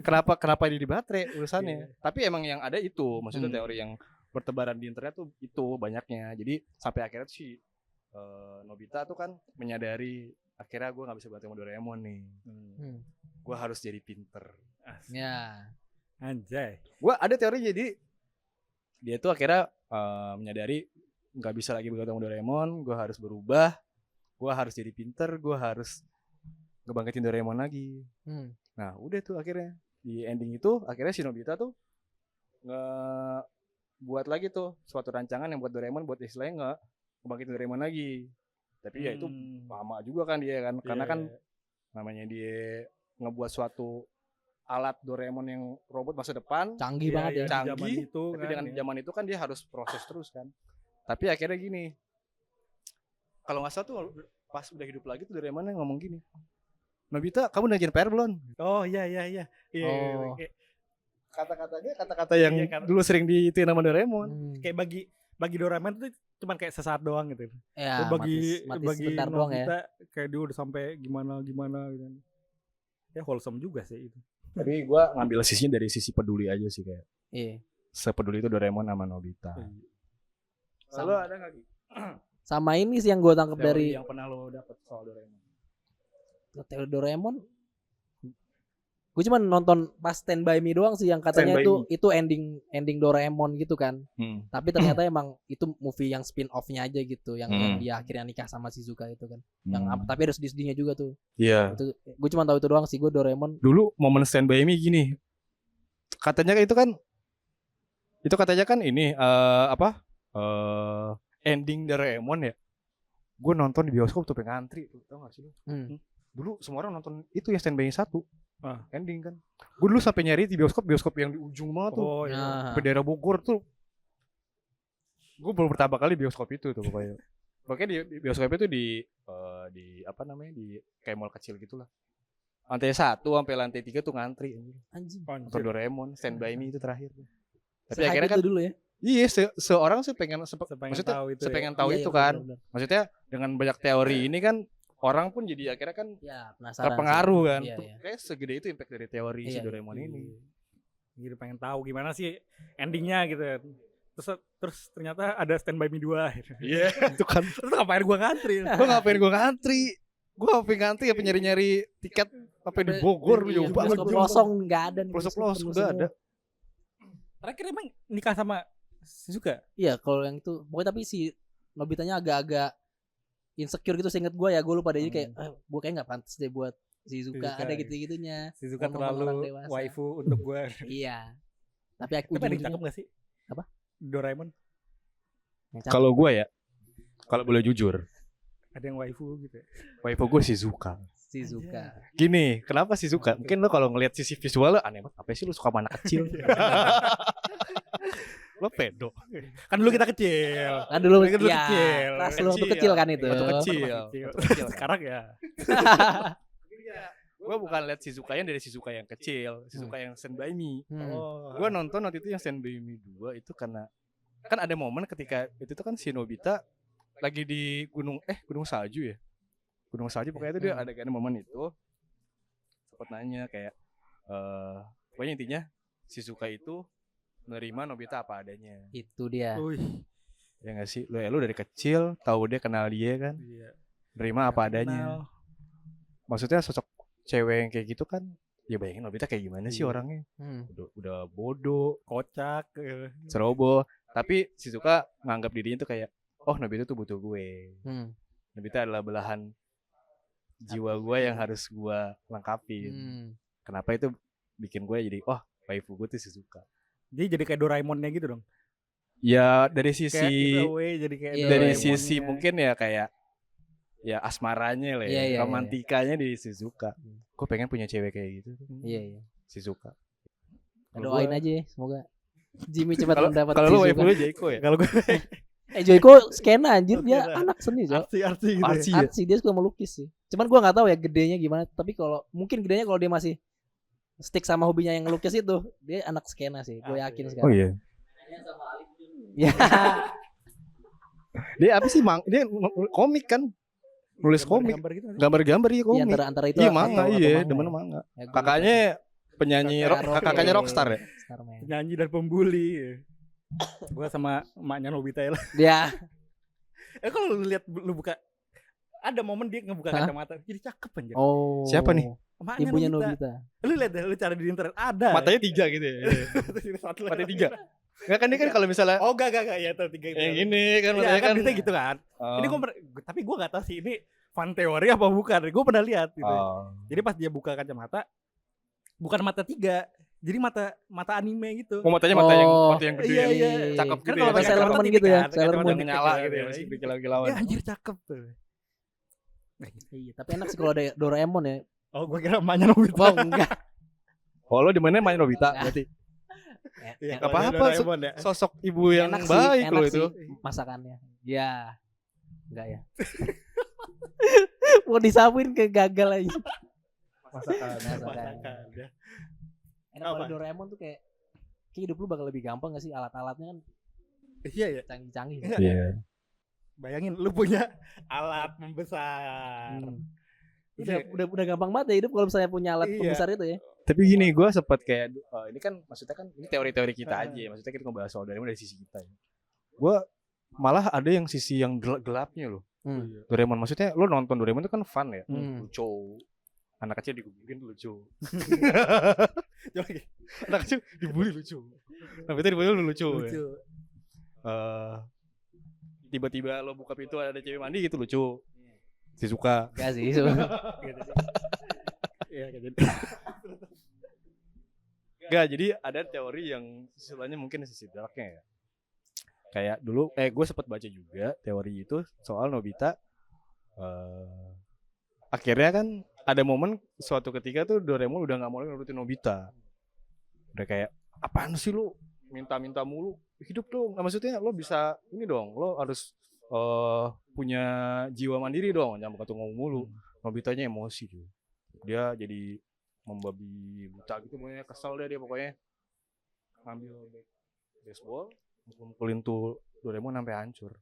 A: kenapa dia di baterai urusannya?
C: Iya.
A: Tapi emang yang ada itu, maksudnya teori yang bertebaran di internet tuh itu banyaknya. Jadi sampai akhirnya tuh si Nobita tuh kan menyadari akhirnya gue nggak bisa bantu sama Doraemon nih. Gue harus jadi pinter.
B: Ya.
C: Anjay.
A: Gue ada teori jadi dia tuh akhirnya menyadari nggak bisa lagi bergantung sama Doraemon, gue harus berubah, gue harus jadi pinter, gue harus ngebangkitin Doraemon lagi. Nah udah tuh akhirnya di ending itu akhirnya si Nobita tuh buat lagi tuh suatu rancangan yang buat Doraemon buat istilahnya ngebangkitin Doraemon lagi. Tapi ya itu lama juga kan dia kan, karena kan namanya dia ngebuat suatu alat Doraemon yang robot masa depan
B: Canggih banget ya.
A: canggih
C: itu
A: tapi
C: kan,
A: dengan
C: ya.
A: zaman itu kan dia harus proses terus kan. Tapi akhirnya gini, kalau nggak salah tuh pas udah hidup lagi tuh Doraemon yang ngomong gini, Nobita kamu udah ngerjain PR belum?
C: Oh iya.
B: Oh.
A: Kata-katanya kata-kata yang
C: Iya, kan.
A: dulu sering diituin sama Doraemon.
C: Kayak bagi Doraemon tuh cuman kayak sesaat doang gitu.
B: Ya,
C: Terus
B: mati
C: bagi
B: sebentar doang ya.
C: Nobita kayak dia udah sampai gimana gitu. Ya wholesome juga sih itu.
A: Tapi gue ngambil sisinya dari sisi peduli aja sih kayak.
B: Iya.
A: Sepeduli itu Doraemon sama Nobita.
B: Sama.
A: Lo ada nggak Gi?
B: Sama ini sih yang gue tangkap
A: Teori
B: dari
A: yang pernah lo dapet soal Doraemon?
B: teori Doraemon. Gue cuma nonton pas Stand By Me doang sih yang katanya
A: Stand By
B: itu ending Doraemon gitu kan. Tapi ternyata emang itu movie yang spin off-nya aja gitu, yang dia akhirnya nikah sama Shizuka itu kan. Yang tapi ada sedih-sedihnya juga tuh.
A: Iya.
B: Itu gue cuma tahu itu doang sih, gue Doraemon.
A: Dulu momen Stand By Me gini. Katanya itu katanya kan ini ending Doraemon ya. Gue nonton di bioskop tuh pengen ngantri tuh, tau gak sih lu? Dulu semua orang nonton itu yang Stand By Me 1. Ending kan. Gue dulu sampai nyari di bioskop yang di ujung banget tuh.
C: Oh iya.
A: Sampai daerah Bogor tuh. Gue baru pertama kali bioskop itu tuh pokoknya. Pokoknya di bioskop itu di apa namanya, di kayak mall kecil gitulah. Lantai 1 sampai lantai 3 tuh ngantri
B: Anjing.
A: nonton Doraemon. Stand By Me itu terakhir. Tapi
B: Se-hype
A: akhirnya kan
B: itu dulu ya.
A: iya seorang sih pengen
C: Sepengen
A: maksudnya
C: tahu itu.
A: sepengen tahu
B: Iya,
A: itu
B: iya,
A: kan.
B: bener-bener.
A: Maksudnya dengan banyak teori ini kan orang pun jadi akhirnya kan
B: Ya, penasaran.
A: terpengaruh
B: sih.
A: kan.
B: Iya,
A: Tuh,
B: iya.
A: kayak segede itu impact dari teori si
B: Iya,
A: Doraemon ini.
C: Gitu pengen tahu gimana sih endingnya gitu. Terus ternyata ada Stand By Me 2 gitu.
A: Iya, itu kan.
C: Terus ngapain gua ngantri?
A: Gue ngapain gue ngantri? Gue ngapain ngantri apa nyari-nyari tiket sampai di Bogor lu
B: Iya,
A: jauh banget.
B: bioskop kosong nggak ada nih.
A: Pelosok-pelosok
B: penuh
A: udah
B: semua.
A: ada.
C: Terakhir emang nikah sama Shizuka?
B: Iya, kalau yang itu pokoknya tapi si Nobitanya agak-agak insecure gitu, seinget gue ya, gue lupa deh, kayak gue kayak nggak pantas deh buat Shizuka,
C: Shizuka,
B: ada
C: iya.
B: gitu-gitunya.
C: Shizuka
B: Ngomong orang
C: terlalu
B: dewasa.
C: waifu untuk gua.
B: Iya. Tapi aku
C: Tapi ada yang cakep gak sih?
B: Apa?
C: Doraemon.
A: Kalau gue ya, kalau boleh jujur,
C: Ada yang waifu gitu ya.
A: waifu gue Shizuka.
B: Shizuka.
A: Gini, kenapa Shizuka? Mungkin lo kalau ngelihat sisi visual lo aneh banget. Apa sih lo suka sama anak kecil? Lo pedo.
C: Kan dulu kita kecil.
B: Kan dulu
C: Kan dulu
B: ya,
C: kecil.
B: kelas lu waktu kecil kan itu.
A: Waktu kecil.
C: Waktu
A: Waktu kecil.
C: Sekarang ya.
A: Gue bukan lihat Shizuka yang dari Shizuka yang kecil, Shizuka yang Stand By Me.
C: Oh.
A: Gue nonton waktu itu yang Stand By Me 2 itu karena kan ada momen ketika itu tuh kan si Nobita lagi di gunung salju ya. Gunung salju pokoknya itu dia ada kan momen itu sempat nanya kayak pokoknya intinya Shizuka itu menerima Nobita apa adanya.
B: Itu dia.
C: Wih,
A: Ya nggak sih? Lu dari kecil tahu dia, kenal dia kan,
C: iya.
A: nerima apa
C: Kenal.
A: adanya. Maksudnya sosok cewek yang kayak gitu kan, ya bayangin Nobita kayak gimana sih
C: Iya.
A: orangnya.
B: Hmm.
A: Udah bodoh,
C: Kocak.
A: ceroboh, tapi Shizuka nganggap dirinya tuh kayak, oh Nobita tuh butuh gue.
B: Hmm.
A: Nobita adalah belahan jiwa gue yang harus gue lengkapin.
B: Hmm.
A: Kenapa itu bikin gue jadi, oh waifu gue tuh Shizuka.
C: Dia jadi kayak Doraemonnya gitu dong.
A: Ya dari
C: Kayak
A: sisi
C: giveaway, jadi kayak
B: Iya,
A: dari
C: Doraemonnya.
A: sisi mungkin ya kayak ya asmaranya lah ya,
B: Iya, iya,
A: romantikanya di Shizuka. Gue pengen punya cewek kayak gitu,
B: Iya, iya.
A: Shizuka.
B: Doain aja ya, semoga Jimmy cepat
A: Kalau
B: mendapat
A: kalau lu
B: Shizuka.
A: waifu lu Jaiko ya?
C: Kalau gue
B: Joyko skena anjir, dia
C: Skena.
B: anak seni, Cok.
C: artsy gitu.
A: Artsy.
C: Ya.
A: Iya.
B: Artsy, dia suka melukis sih. Cuman gua enggak tahu ya gedenya gimana, tapi kalau mungkin gedenya kalau dia masih stick sama hobinya yang ngelukis itu, dia anak skena sih. Gue yakin
A: Oh
B: sekarang.
A: iya.
B: Ya.
A: Dia apa sih dia komik kan? Nulis komik.
C: Gambar gitu nggak sih?
A: Gambar-gambar ya
B: Iya,
A: komik.
B: antara itu
A: Iya
B: atau-
A: manga,
B: atau
A: iya,
B: manga
A: demen
B: ya.
A: manga.
B: Ya, gua
A: Kakaknya penyanyi
B: Kakak
A: kakaknya
B: Rocky.
A: rockstar ya?
B: Starman.
C: Penyanyi dan pembuli. Gue sama emaknya Nobita ya lah.
B: Dia
C: Kalau lu lihat lu buka ada momen dia ngebuka
B: Hah?
C: kacamata jadi cakep anjir.
B: oh.
A: Siapa nih?
C: Emaknya
B: Ibunya
C: Nobita.
B: Nobita.
C: Lu lihat deh, lu cari di internet ada.
A: Matanya 3 gitu ya.
C: Satu
A: Matanya
C: lagi.
A: 3. Enggak kan dia kan kalau misalnya
C: Oh gak ya itu 3 itu.
A: yang ini kan
C: Iya,
A: matanya
C: kan
A: kan.
C: bisa gitu kan.
A: Oh.
C: Ini tapi gue gak tahu sih ini fan teori apa bukan. Gue pernah lihat gitu.
A: Oh.
C: Jadi pas dia buka kacamata bukan mata 3. Jadi mata anime gitu.
A: Oh, matanya mata
B: Oh.
A: yang gede
C: Iya,
A: yang
C: iya.
A: cakep
C: Kan
A: gitu
C: kalau
A: ya.
C: pakai
B: Sailor
C: kacamata
B: Moon
C: ini
B: gitu ya,
C: kan,
B: Sailor
C: kacamata
B: Moon.
A: yang nyala gitu ya,
C: Iya,
A: masih
C: iya.
A: berkilau-kilauan.
C: Ya anjir cakep tuh.
B: Iya, tapi enak sih kalau ada Doraemon ya.
C: Oh gue kira emaknya Nobita.
B: Wow, enggak.
A: Oh, lo di mana main Nobita
B: Nah.
A: berarti?
C: Iya,
A: Nggak
C: kalau ada
A: apa-apa,
C: Doraemon ya.
A: Sosok ibu yang
B: Enak sih,
A: baik
B: enak
A: lo
B: sih
A: itu.
B: masakannya. Ya. Enggak ya. Mau disapuin ke gagal aja.
A: Masakan.
C: Masakan, ya.
B: Enak kalau
C: Apa?
B: Doraemon tuh kayak hidup lu bakal lebih gampang gak sih, alat-alatnya kan
C: Iya ya.
B: canggih-canggih.
C: Iya.
A: Iya.
C: Bayangin lu punya alat membesar.
B: Hmm.
C: Iya.
B: Udah gampang banget ya hidup kalau misalnya punya alat
C: Iya.
B: pembesar itu ya.
A: Tapi gini, gue sempat kayak ini kan maksudnya kan ini teori-teori kita
C: Ah.
A: aja ya. Maksudnya kita ngebahas soal Doraemon dari sisi kita ya. Gue malah ada yang sisi yang gelapnya loh.
B: Hmm.
A: Doraemon maksudnya lo nonton Doraemon itu kan fun ya.
B: Hmm.
A: Lucu. Anak kecil digugurin tuh lucu.
C: Coba lagi.
A: Anak kecil dibully lucu. Nah, itu dibully lucu. Ya.
C: Lucu.
A: Tiba-tiba lo buka pintu ada cewek mandi gitu lucu. Shizuka.
B: Enggak sih.
C: Iya kayak gitu.
A: Enggak, jadi ada teori yang istilahnya mungkin sisi darknya ya. Kayak dulu gue sempat baca juga teori itu soal Nobita akhirnya kan ada momen suatu ketika tuh Doraemon udah gak mau lagi nurutin Nobita. Udah kayak apaan sih lu minta-minta mulu, hidup dong. Nah, maksudnya lo bisa ini dong, lo harus punya jiwa mandiri dong, jangan ketemu mulu. Nobitanya emosi tuh. Dia jadi membabi buta gitu, pokoknya kesel deh dia pokoknya. Ngambil baseball, mukulin tuh Doraemon sampai hancur.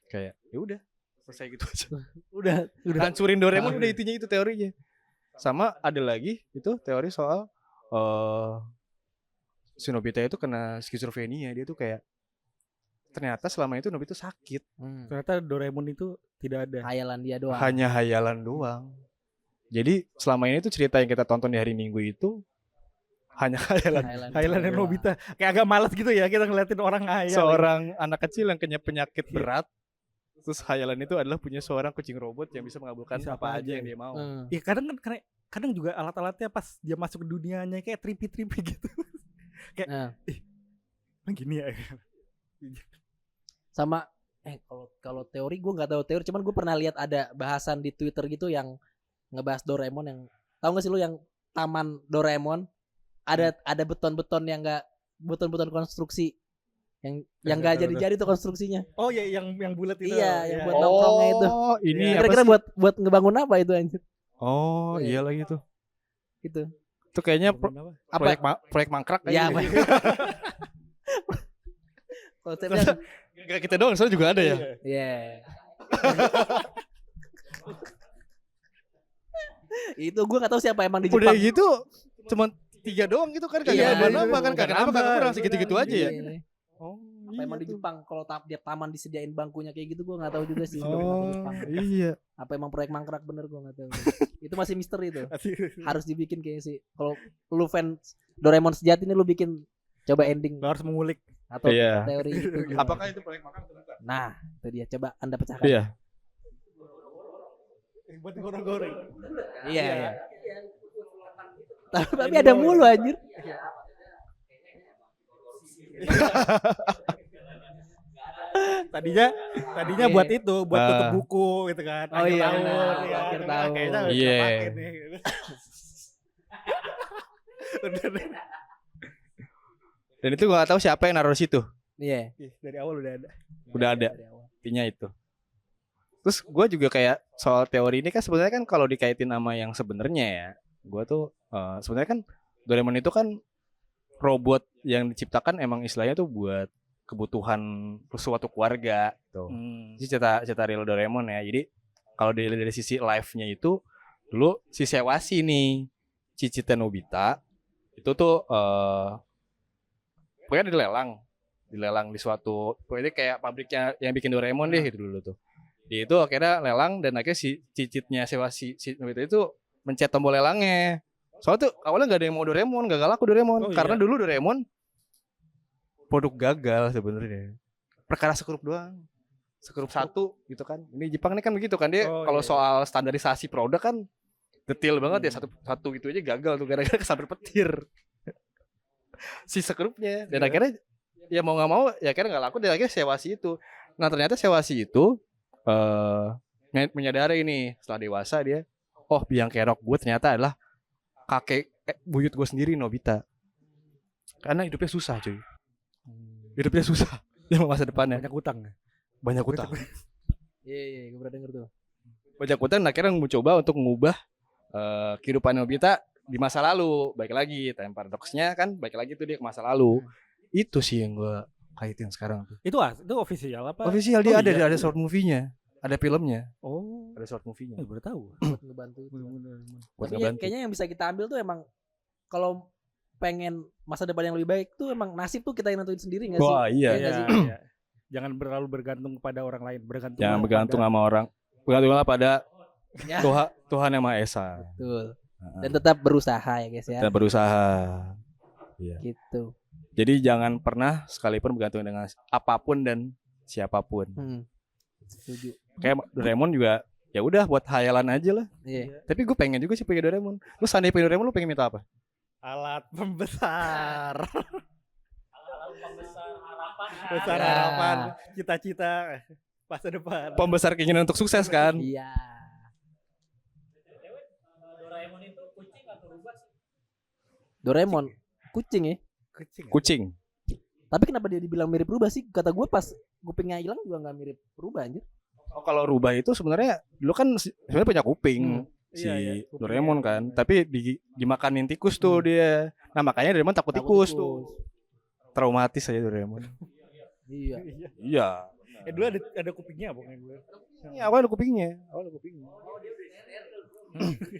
A: Kayak ya udah selesai gitu aja.
B: udah
A: Hancurin Doraemon udah itunya itu teorinya. Sama ada lagi itu teori soal si Nobita itu kena skizofrenia. Dia tuh kayak ternyata selama itu Nobita sakit.
C: Ternyata Doraemon itu tidak ada.
B: Hayalan dia doang.
A: Hanya hayalan doang. Jadi selama ini tuh cerita yang kita tonton di hari Minggu itu hanya hayalan.
C: Thailand dan
B: doang.
C: Nobita kayak agak malas gitu ya kita ngeliatin orang ngayal.
A: Seorang anak kecil yang punya penyakit berat. Terus hayalan itu adalah punya seorang kucing robot yang bisa mengabulkan
C: Bisa
A: apa
C: apa
A: aja
C: aja.
A: yang dia mau.
C: Ya kadang juga alat-alatnya pas dia masuk ke dunianya kayak tripi-tripi gitu. Kayak
B: Nah.
C: Gini ya.
B: Sama kalau teori gue nggak tahu teori, cuman gue pernah lihat ada bahasan di Twitter gitu yang ngebahas Doraemon yang tahu nggak sih lu yang taman Doraemon ada beton-beton yang nggak beton-beton konstruksi yang nggak jadi-jadi tuh konstruksinya.
C: Oh ya yang bulat itu.
B: Iya, yang
C: Ya.
B: buat nongkrongnya itu.
A: Oh, ini
C: Iya.
A: apa
B: Kira-kira
A: sih?
B: buat ngebangun apa itu anjir?
A: Oh,
B: Iya.
A: iya lagi tuh.
B: Gitu.
A: Itu kayaknya
B: Apa?
A: proyek mangkrak
B: Iya,
A: kayaknya.
B: konsepnya
A: Enggak kita doang, soalnya juga ada ya.
B: iya. Itu gue nggak tahu siapa emang di
A: Udah
B: Jepang.
A: gitu cuman 3 doang gitu kan, kagak
B: Iya,
A: nambah-nambah kan, kagak nambah, kagak kurang,
C: Iya,
A: segitu-gitu aja ya.
B: Iya.
A: Oh,
B: Apa emang di Jepang kalau tiap taman disediain bangkunya kayak gitu gue nggak tahu juga sih. Di
A: Oh,
B: Jepang.
A: iya.
B: Apa emang proyek mangkrak bener gue nggak tahu. Itu masih misteri itu. Harus dibikin kayaknya sih. Kalau lu fans Doraemon sejati ini lu bikin coba ending
C: Lo harus mengulik.
B: atau
A: Iya.
B: teori itu. gimana?
A: Apakah itu proyek makan atau bukan?
B: Nah, itu dia. Coba Anda pecahkan.
A: Iya.
C: Buat goreng-goreng.
B: Iya. Iya. Tapi ada mulu anjir.
C: Tadinya
B: Iya.
C: buat itu, buat
A: Ah.
C: tutup buku gitu kan.
B: Oh
C: Akhir
B: iya,
C: tahun,
B: benar.
C: ya.
B: Akhir tahun.
C: Kayaknya udah
A: Iya.
C: kepake nih. Bener.
A: Dan itu gua gak tahu siapa yang naruh situ.
B: Iya.
C: Ih, dari awal udah ada.
A: Udah ada.
B: Dari awal.
A: Intinya itu. Terus gue juga kayak soal teori ini kan sebenarnya kan kalau dikaitin sama yang sebenarnya ya, gue tuh sebenarnya kan Doraemon itu kan robot yang diciptakan emang istilahnya tuh buat kebutuhan suatu keluarga tuh. Ini cerita real Doraemon ya. Jadi kalau dari sisi live-nya itu dulu si Sewasi nih, Cicit dan Nobita itu tuh pokoknya dilelang di suatu pokoknya kayak pabriknya yang bikin Doraemon deh gitu dulu tuh. Dia itu akhirnya lelang dan akhirnya si Cicitnya Sewasi si Nobita itu mencet tombol lelangnya. Soalnya tuh awalnya gak ada yang mau Doraemon, gak laku Doraemon.
C: Oh,
A: Karena
C: iya.
A: dulu Doraemon produk gagal sebenarnya. Perkara sekrup doang. Sekrup satu gitu kan. Ini Jepang ini kan begitu kan dia
C: Oh,
A: kalau
C: iya.
A: soal standarisasi produk kan detail banget ya satu gitu aja gagal tuh gara-gara kesambar petir. Si sekrupnya dan
C: Iya.
A: akhirnya ya mau nggak mau ya akhirnya nggak laku dan akhirnya Sewasi itu. Nah ternyata Sewasi itu menyadari ini setelah dewasa dia biang kerok gue ternyata adalah kakek buyut gue sendiri Nobita. Karena hidupnya susah cuy. Hidupnya susah. Dia mau masa depannya
C: Banyak utang.
A: banyak utang.
B: Iya, gue pernah denger tuh.
A: Banyak utang dan akhirnya mencoba untuk mengubah kehidupan Nobita di masa lalu. Baik lagi time paradoxnya kan baik lagi tuh dia ke masa lalu. Itu sih yang gue kaitin sekarang tuh.
C: Itu official apa?
A: Official dia
C: Oh, iya.
A: ada short movie-nya. Ada filmnya,
C: Oh,
A: ada short movie-nya.
C: baru tahu.
B: Buat ngebantu itu.
A: Buat
B: Tapi ya,
A: ngebantu.
B: kayaknya yang bisa kita ambil tuh emang kalau pengen masa depan yang lebih baik tuh emang nasib tuh kita yang nentuin sendiri nggak sih?
A: Wah, iya.
B: Iya
C: Iya,
B: sih.
C: iya. Jangan terlalu bergantung kepada orang lain.
A: Jangan bergantung sama orang. Bergantunglah pada
B: Ya,
A: Tuhan yang Maha Esa.
B: betul. Dan tetap berusaha ya guys ya.
A: Dan berusaha.
B: Gitu.
A: Jadi jangan pernah sekalipun bergantung dengan apapun dan siapapun.
B: Setuju.
A: Kayak Doraemon juga ya udah buat hayalan aja lah.
B: Iya.
A: Tapi gue pengen juga sih punya Doraemon. Lu seandainya punya Doraemon lu pengen minta apa?
C: Alat pembesar. Besar
B: Ya.
C: harapan, cita-cita masa depan.
A: Pembesar keinginan untuk sukses kan?
B: Iya. Doraemon kucing ya.
C: Kucing.
A: Kucing.
B: Tapi kenapa dia dibilang mirip rubah sih? Kata gue pas kupingnya hilang juga nggak mirip rubah anjir.
A: Oh, kalau rubah itu sebenarnya dulu kan sebenarnya punya kuping si
C: Iya, iya, kuping
A: Doraemon
C: ya.
A: kan, tapi dimakanin tikus tuh dia. Nah makanya Doraemon takut tikus tuh. Traumatis aja Doraemon.
B: Iya.
C: Iya.
A: Iya.
C: Dulu ada kupingnya pokoknya gue.
A: Ini awal ada kupingnya.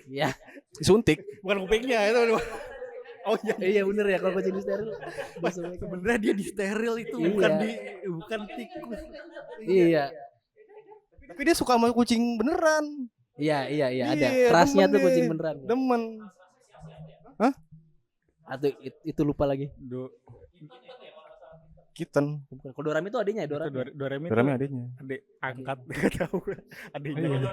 B: Iya.
A: Disuntik.
C: Bukan kupingnya itu. Oh iya.
B: Iya bener ya kalau kucing steril.
C: Sebenarnya dia di steril itu
B: Iya.
C: bukan tikus.
B: Iya.
A: Tapi dia suka sama kucing beneran.
B: Iya ada.
A: Iya,
B: Trustnya
A: demen
B: tuh
A: dia.
B: kucing beneran.
A: Demen.
B: Atau itu lupa lagi.
A: Kitten.
B: Bukan. Kalau Dorami itu adanya Dorami.
C: Doraemon
A: Doraemon
C: itu
A: adiknya.
C: adik angkat enggak tahu adiknya.
A: Iya.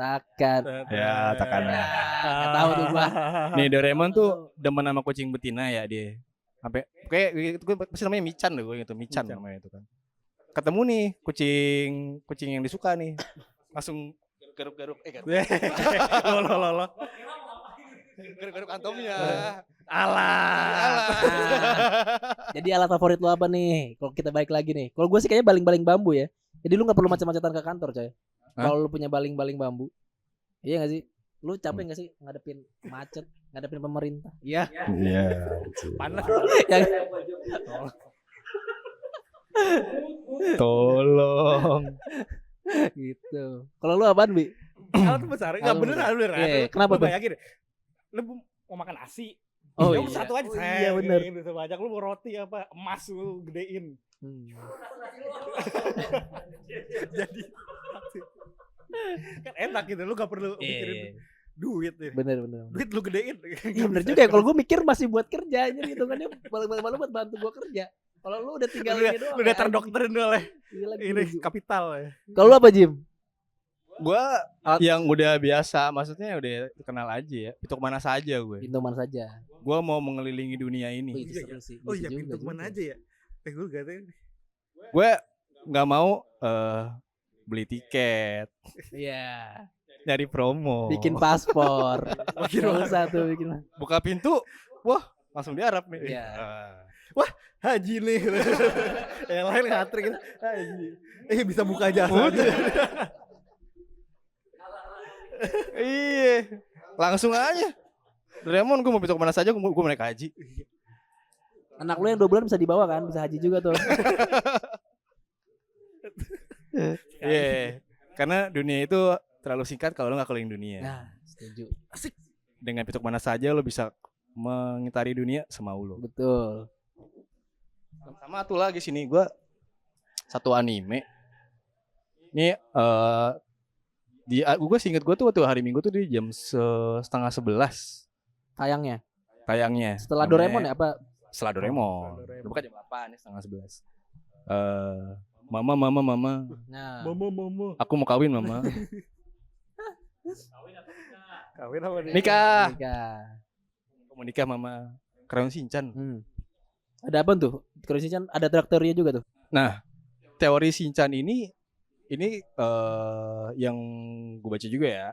B: Takan.
A: Ya, Takan.
B: Nggak tahu tuh gua.
A: Nih Doraemon tuh demen sama kucing betina ya dia. Sampai kayak itu pasti namanya Michan loh gue gitu, Michan
C: Michan.
A: namanya itu kan. Ketemu nih kucing yang disuka nih. Langsung garuk-garuk
C: Lo.
A: garuk-garuk kantongnya.
C: Alah.
B: Jadi alat favorit lu apa nih? Kalau kita balik lagi nih. Kalau gue sih kayaknya baling-baling bambu ya. Jadi lu nggak perlu macam-macam ke kantor coy. Kalau lu punya baling-baling bambu. Iya gak sih? Lu capek gak sih ngadepin macet, ngadepin pemerintah? Iya.
A: Iya.
C: Panas.
B: Yang
A: Tolong.
B: gitu. Kalau lu apaan, Bi?
C: Alat besar. Enggak
B: Alat
C: beneran.
B: Iya, kenapa
C: Lu
B: tuh?
C: bayangin deh. lu mau makan nasi.
B: Oh
C: Ya
B: iya.
C: udah satu aja.
B: Oh iya, bener.
C: Gitu banyak. Lu mau roti apa? Emas lu gedein. Jadi kan enak gitu, lu gak perlu mikirin duit ya.
B: Bener.
C: Duit lu gedein.
B: Iya bener juga ya, kalau gue mikir masih buat kerja aja gitu kan, malu buat bantu gue kerja. Kalau lu udah tinggal ini doang.
C: Udah
B: ya,
C: terdoktrin oleh
B: gila,
C: ini
B: gila.
C: kapital ya.
B: Kalau lu apa Jim?
A: Gue yang udah biasa, maksudnya udah kenal aja ya. Pintu kemana saja gue.
B: Pintu mana saja.
A: Gue mau mengelilingi dunia
B: Oh,
A: ini.
B: itu seru sih.
C: Oh
B: Gitu
C: iya,
B: juga,
C: pintu kemana
B: juga.
C: aja ya? Gue gak tahu.
A: Gue nggak mau beli tiket,
B: Iya.
A: nyari promo,
B: Bikin paspor.
C: Makin
B: Gak
C: mahal.
B: usah tuh bikin.
A: buka pintu, wah langsung diharap nih.
B: Iya.
C: Haji nih. Yang lain ngatrik gitu. Haji. Bisa buka jasa.
A: Iya, langsung aja. Doraemon, gue mau pintu kemana saja, gue mau naik haji.
B: Anak lu yang 2 bulan bisa dibawa kan, bisa haji juga tuh.
A: Iya, karena dunia itu terlalu singkat kalau lo nggak keliling dunia.
B: Nah, setuju.
A: Dengan pintu kemana saja lo bisa mengitari dunia semau lo.
B: Betul.
A: Sama tuh lagi sini gue satu anime. Ini gue seinget gue tuh waktu hari Minggu tuh di jam 10:30
B: Tayangnya.
A: tayangnya.
B: Setelah
A: Namanya-
B: Doraemon ya apa?
A: Setelah Doraemon.
C: Setelah Doraemon.
A: Udah buka jam 8 nih 10:30. Mama,
B: Nah.
C: Momo.
A: aku mau kawin mama.
C: Kawin apa nih?
A: Nikah.
B: Nikah.
A: Aku mau nikah mama. Crayon Shinchan.
B: Ada apa tuh? Kalau Shinchan ada traktornya juga tuh.
A: Nah, teori Shinchan ini yang gue baca juga ya,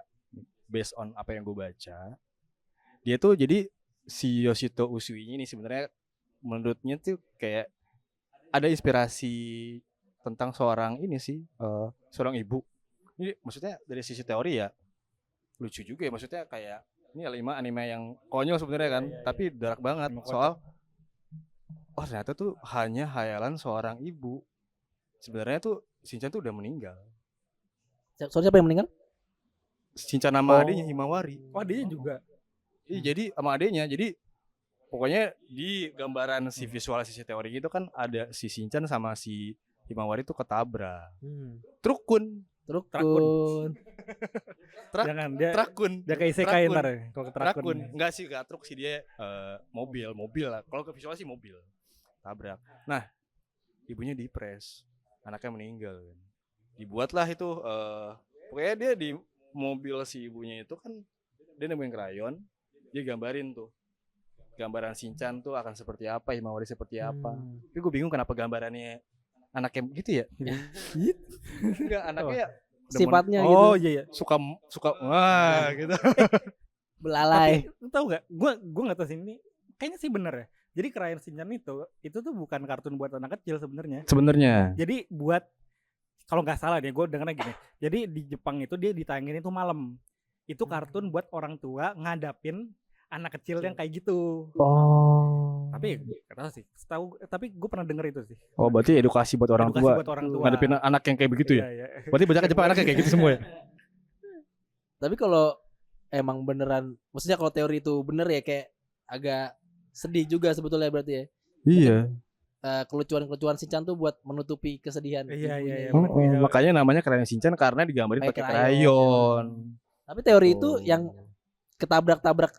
A: based on apa yang gue baca. Dia tuh jadi si Yoshito Usui ini sebenarnya menurutnya tuh kayak ada inspirasi tentang seorang ini sih, seorang ibu. Ini maksudnya dari sisi teori ya lucu juga ya, maksudnya kayak ini anime yang konyol sebenarnya kan, tapi dark banget soal ternyata tuh hanya hayalan seorang ibu. Sebenarnya tuh Shinchan tuh udah meninggal.
B: Soalnya siapa yang meninggal?
A: Shinchan nama adiknya Himawari.
C: Oh, dia juga.
A: Jadi sama adiknya. Jadi pokoknya di gambaran si visualisasi teori itu kan ada si Shinchan sama si Himawari tuh ketabrak. Trukun.
B: Trukun.
C: Jangan dia
A: Trakun.
C: dia kayak isekai
A: Trakun.
C: ntar ya, kalau ke
A: Trakun.
C: trakun.
A: Enggak sih, gak truk sih dia mobil lah. Kalau ke visualisasi mobil. Tabrak. Nah, ibunya dipres. Anaknya meninggal kan. Dibuatlah itu pokoknya dia di mobil si ibunya itu kan dia nemuin krayon, dia gambarin tuh gambaran Shinchan tuh akan seperti apa, Himawari seperti apa. Tapi gue bingung kenapa gambarannya anaknya gitu ya. Enggak, anaknya ya
B: Sifatnya gitu.
C: Oh iya.
A: suka wah gitu.
B: Belalai.
C: Lu tahu gak? Gua nggak tahu sih ini. Kayaknya sih bener ya. Jadi Crayon Shinchan itu tuh bukan kartun buat anak kecil sebenarnya.
A: Sebenarnya.
C: Jadi buat kalau nggak salah deh, gue dengarnya gini. Jadi di Jepang itu dia ditayangin itu malam. Itu kartun buat orang tua ngadapin anak kecil yang kayak gitu.
B: Oh.
C: Tapi nggak tahu sih. Tapi gue pernah denger itu sih.
A: Oh, berarti edukasi buat orang
C: Edukasi
A: tua.
C: buat orang tua.
A: Ngadepin anak yang kayak begitu ya.
C: Iya.
A: Berarti banyak Jepang anaknya kayak gitu semua ya.
B: Tapi kalau emang beneran, maksudnya kalau teori itu bener ya, kayak agak sedih juga sebetulnya berarti ya.
A: Iya.
B: Kelucuan-kelucuan Shinchan tuh buat menutupi kesedihan.
C: Iya,
B: ibunya.
C: iya.
A: Oh, makanya namanya Crayon Shinchan karena digambarin
B: Pakai
A: pakai
B: krayon.
A: krayon.
B: Tapi teori itu
A: Oh.
B: yang ketabrak-tabrak